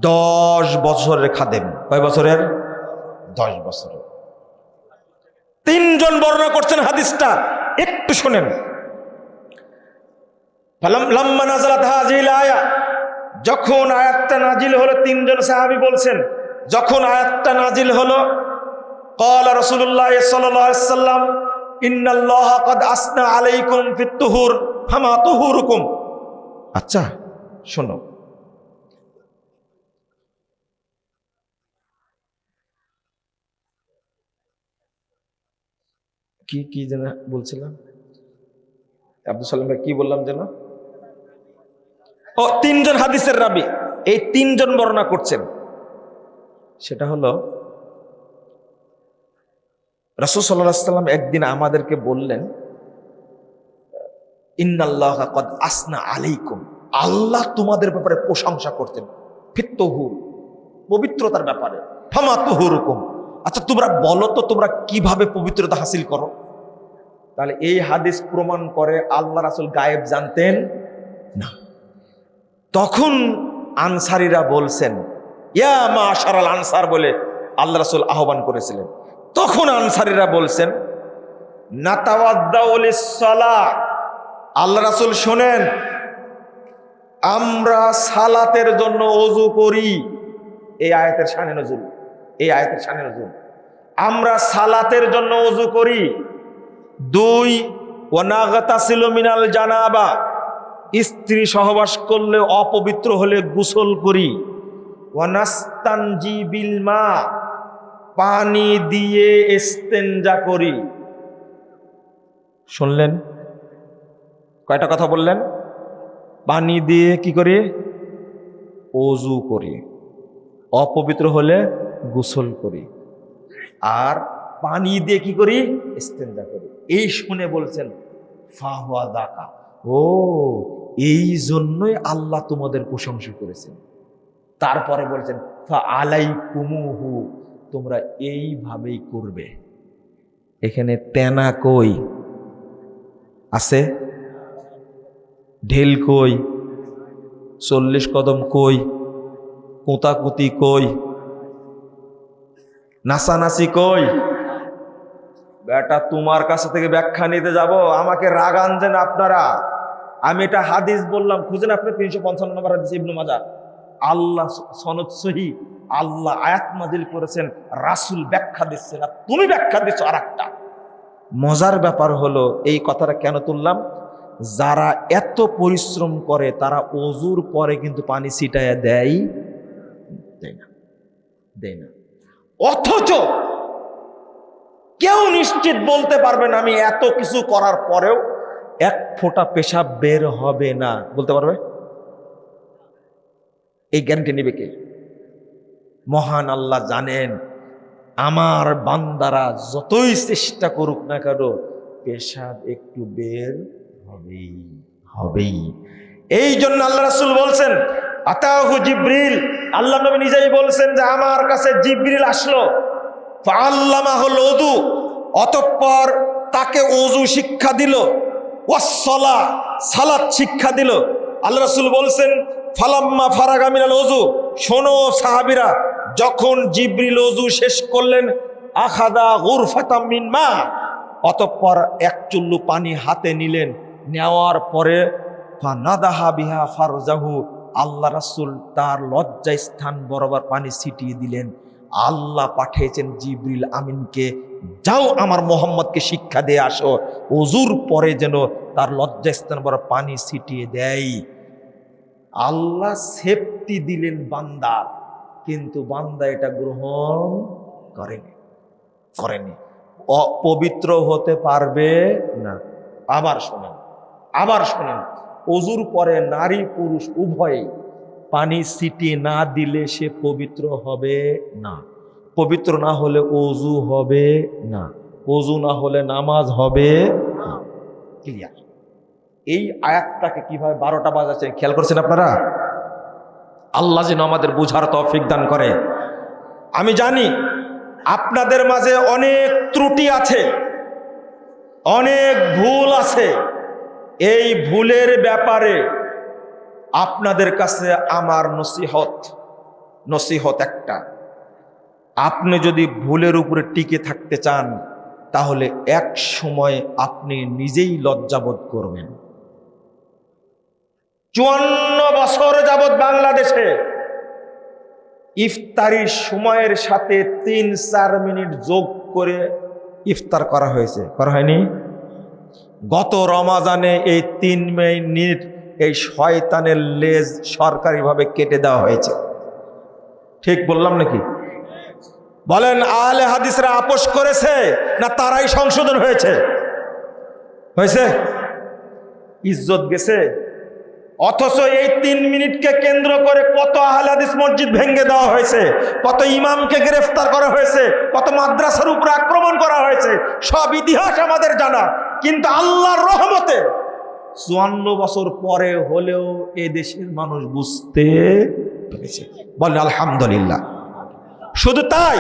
10 বছরের খাদেম। কয় বছরের? 10 বছরের। 3 জন বর্ণনা করছেন হাদিসটা, একটু শুনেন। লাম্মা নাযালাত হাযিহিল আয়া, যখন আয়াতটা নাজিল হলো, 3 জন সাহাবী বলছেন, যখন আয়াতটা নাজিল হলো, ক্বালা রাসূলুল্লাহ সাল্লাল্লাহু আলাইহি ওয়াসাল্লাম ইন্নাল্লাহা ক্বাদ আসনা আলাইকুম ফিত তুহুর ফামা তুহুরুকুম। আচ্ছা শোনো, কি যেন বলছিলাম, আব্দুল সালাম ভাই, কি বললাম যেন? ও 3 জন হাদিসের রাবী, এই 3 জন বর্ণনা করছেন। সেটা হলো রাসূল সাল্লাল্লাহু আলাইহি ওয়াসাল্লাম একদিন আমাদেরকে বললেন ইন্নাল্লাহা ক্বাদ আসনা আলাইকুম, আল্লাহ তোমাদের ব্যাপারে প্রশংসা করতেন, ফিত তুহুর, পবিত্রতার ব্যাপারে, ফামা তুহুরুকুম। আচ্ছা তোমরা বলো তো তোমরা কিভাবে পবিত্রতা হাসিল করো? তাহলে এই হাদিস প্রমাণ করে আল্লাহ রাসূল গায়েব জানতেন না। তখন আনসারীরা বলছেন ইয়া মাশারাল আনসার বলে আল্লাহ রাসূল আহ্বান করেছিলেন। তখন আনসারীরা বলছেন নাতাওয়াদ্দাউ লিস-সালাহ, আল্লাহ রাসূল শোনেন, আমরা সালাতের জন্য ওযু করি। এই আয়াতের শানে নজুল, এই আয়াতের শানে নজুল, আমরা সালাতের জন্য ওযু করি। 2 ওয়া নাগতাসিলু মিনাল জানাবা, স্ত্রী সহবাস করলে অপবিত্র হলে গোসল করি। ওয়া নাস্তানজি বিল মা, পানি দিয়ে ইস্তেনজা করি। শুনলেন? কয়টা কথা বললেন? পানি দিয়ে কি করি? ওযু করি। অপবিত্র হলে গোসল করি। আর পানি দিয়ে কি করি? ইস্তেঞ্জা করি। এই শুনে বলছেন ফাহুয়া যাকা, ও এই জন্যই আল্লাহ তোমাদের প্রশংসা করেছেন। তারপরে বলছেন ফা আলাইকুমুহু, তোমরা এইভাবেই করবে। এখানে তেনা কই আছে? ঢেল কই? 40 কদম কই? কোতাকুতি কই? নাচানাচি কই? বেটা তোমার কাছে থেকে ব্যাখ্যা নিতে যাব, আমাকে রাগ আনছেন আপনারা। আমি এটা হাদিস বললাম, খুঁজেন আপনি 355 নম্বর হাদিস ইবনে মাজাহ। আল্লাহ সনদ সহি, আল্লাহ আয়াত নাজিল করেছেন, রাসূল ব্যাখ্যা দিচ্ছেন, আর তুমি ব্যাখ্যা দিচ্ছ আর একটা। মজার ব্যাপার হলো, এই কথাটা কেন তুললাম, যারা এত পরিশ্রম করে তারা ওযুর পরে কিন্তু পানি ছিটায়া দেয় না। অথচ কেউ নিশ্চিত বলতে পারবে না আমি এত কিছু করার পরেও এক ফোঁটা পেশাব বের হবে না, বলতে পারবে? এই গ্যারান্টি নেবে কে? মহান আল্লাহ জানেন আমার বান্দারা যতই চেষ্টা করুক না কেন পেশাব একটু বের হবেই। এই জন্য আল্লাহ রাসূল বলছেন আতাহু জিবরিল, আল্লাহ নবী নিজেই বলছেন যে আমার কাছে জিবরিল আসলো, ফাআল্লামাহুল ওযু, অতঃপর তাকে ওযু শিক্ষা দিল, ওয়াসসালা, সালাত শিক্ষা দিল। আল্লাহ রাসূল বলছেন ফালাম্মা ফারাগা মিনাল ওযু, শোনো সাহাবীরা, যখন জিবরিল ওযু শেষ করলেন, আখাদা গুরফাতাম মিন মা, অতঃপর এক চুল্লু পানি হাতে নিলেন, নেওয়ার পরে ফানাদাহা বিহা ফারজাহু, আল্লাহ রাসূল তার লজ্জা স্থান বরাবর পানি ছিটিয়ে দিলেন। আল্লাহ পাঠিয়েছেন জিবরিল আমিনকে, যাও আমার মোহাম্মদকে শিক্ষা দিয়ে আসো ওযুর পরে যেন তার লজ্জা স্থান বরাবর পানি ছিটিয়ে দেয়। আল্লাহ সেফটি দিলেন বান্দার, কিন্তু বান্দা এটা গ্রহণ করেনি, অপবিত্র হতে পারবে না। আবার শোনেন, ওযুর পরে নারী পুরুষ উভয়ে পানি ছিটিয়ে না দিলে সে পবিত্র হবে না। পবিত্র না হলে ওযু হবে না, ওযু না হলে নামাজ হবে না। ক্লিয়ার? এই আয়াতটাকে কিভাবে 12টা বাজাচ্ছে খেয়াল করছেন আপনারা? আল্লাহ যেন আমাদের বুঝার তৌফিক দান করে। আমি জানি আপনাদের মাঝে অনেক ত্রুটি আছে, অনেক ভুল আছে। এই ভুলের ব্যাপারে আপনাদের কাছে আমার নসিহত একটা, আপনি যদি ভুলের উপরে টিকে থাকতে চান তাহলে এক সময় আপনি নিজেই লজ্জাবোধ করবেন। 54 বছর যাবৎ বাংলাদেশে ইফতারির সময়ের সাথে 3-4 মিনিট যোগ করে ইফতার করা হয়নি? গত রমাজানে এই 3 মিনিট এই শয়তানের লেজ সরকারিভাবে কেটে দেওয়া হয়েছে। ঠিক বললাম নাকি? বলেন, আহলে হাদিসরা আপোষ করেছে না তারাই সংশোধন হয়েছে? ইজ্জত গেছে। অথচ এই 3 মিনিটকে কেন্দ্র করে কত আহলে হাদিস মসজিদ ভেঙে দেওয়া হয়েছে, কত ইমামকে গ্রেফতার করা হয়েছে, কত মাদ্রাসার উপর আক্রমণ করা হয়েছে, সব ইতিহাস আমাদের জানা। কিন্তু আল্লাহর রহমতে 54 বছর পরে হলেও এ দেশের মানুষ বুঝতে পেরেছে। বলেন আলহামদুলিল্লাহ। শুধু তাই,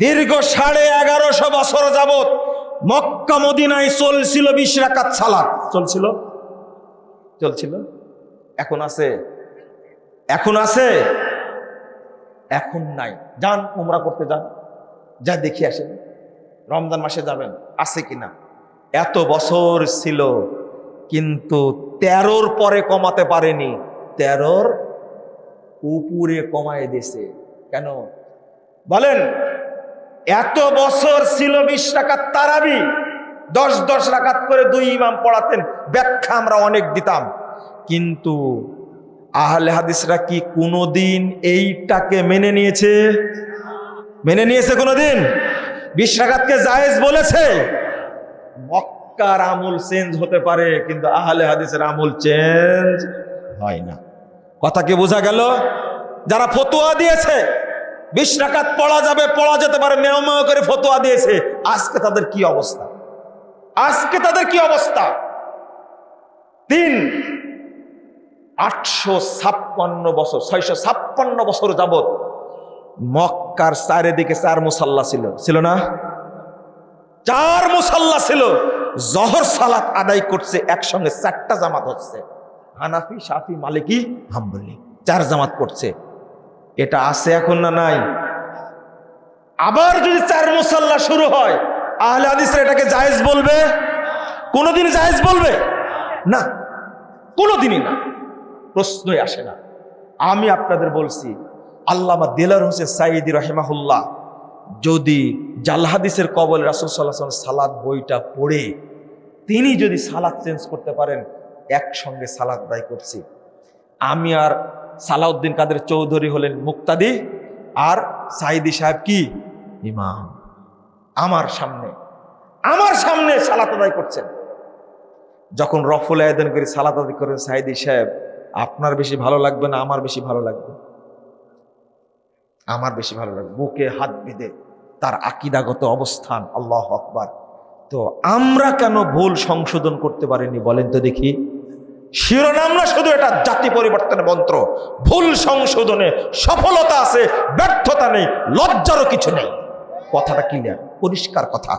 দীর্ঘ 1150 বছর যাবৎ মক্কা মদিনায় চলছিল 20 রাকাত সালাত। চলছিল। এখন আছে? এখন নাই। যান উমরা করতে যান, যা দেখি আসেন, রমজান মাসে যাবেন, আছে কিনা। এত বছর ছিল, কিন্তু 13র পরে কমাতে পারেনি, 13র উপরে কমায় দিয়েছে। কেন বলেন? এত বছর ছিল 20 রাকাত তারাবি, 10 রাকাত করে 2 ইমাম পড়াতেন, ব্যাখ্যা আমরা অনেক দিতাম। কিন্তু আহলে হাদিসরা কি কোনোদিন এইটাকে মেনে নিয়েছে কোনোদিন? 20 রাকাতকে জায়েজ বলেছে? মক্কার আমল চেঞ্জ হতে পারে, কিন্তু আহলে হাদিসের আমল চেঞ্জ হয় না। কথা কি বোঝা গেল? যারা ফতোয়া দিয়েছে 20 রাকাত পড়া যাবে, পড়া যেতে পারে, মেয় মেয় করে ফতোয়া দিয়েছে, আজকে তাদের কি অবস্থা? আজকে তাদের কি অবস্থা? 856 বছর 656 বছর যাবত মক্কার চারিদিকে 4 মুসাল্লা ছিল না? 4 মুসাল্লা ছিল। জহর সালাত আদায় করছে একসঙ্গে 4টা জামাত হচ্ছে, হানাফি, শাফি, মালিকি, হাম্বলি, 4 জামাত করছে। এটা আছে এখন না নাই? আবার যদি 4 মুসাল্লা শুরু হয়, আহলে হাদিসরা এটাকে জায়েজ বলবে? কোনোদিন জায়েজ বলবে না, কোনোদিনই না, প্রশ্নই আসে না। আমি আপনাদের বলছি, আল্লামা দেলার হোসেন সাইদি রাহিমাহুল্লাহ যদি জাল হাদিসের কবলে রাসূল সাল্লাল্লাহু আলাইহি ওয়াসাল্লাম সালাত বইটা পড়ে তিনি যদি সালাত চেঞ্জ করতে পারেন, একসঙ্গে সালাত আদায় করছি। আমি আর সালাউদ্দিন কাদের চৌধুরী হলেন মুক্তাদি, আর সাইদি সাহেব কি ইমাম। আমার সামনে সালাত আদায় করছেন। যখন রফুল আয়দান করে সালাত আদায় করেন, সাইদি সাহেব আপনার বেশি ভালো লাগবে না আমার বেশি ভালো লাগবে? আমার বেশি ভালো লাগবে। বুকে হাত বেঁধে তার আকীদাগত অবস্থান, আল্লাহু আকবার। তো আমরা কেন ভুল সংশোধন করতে পারিনি বলেন তো দেখি? শিরোনাম না শুধু এটা জাতি পরিবর্তনের মন্ত্র। ভুল সংশোধনে সফলতা আছে, ব্যর্থতা নেই, লজ্জারও কিছু নেই। কথাটা ক্লিয়ার, পরিষ্কার কথা।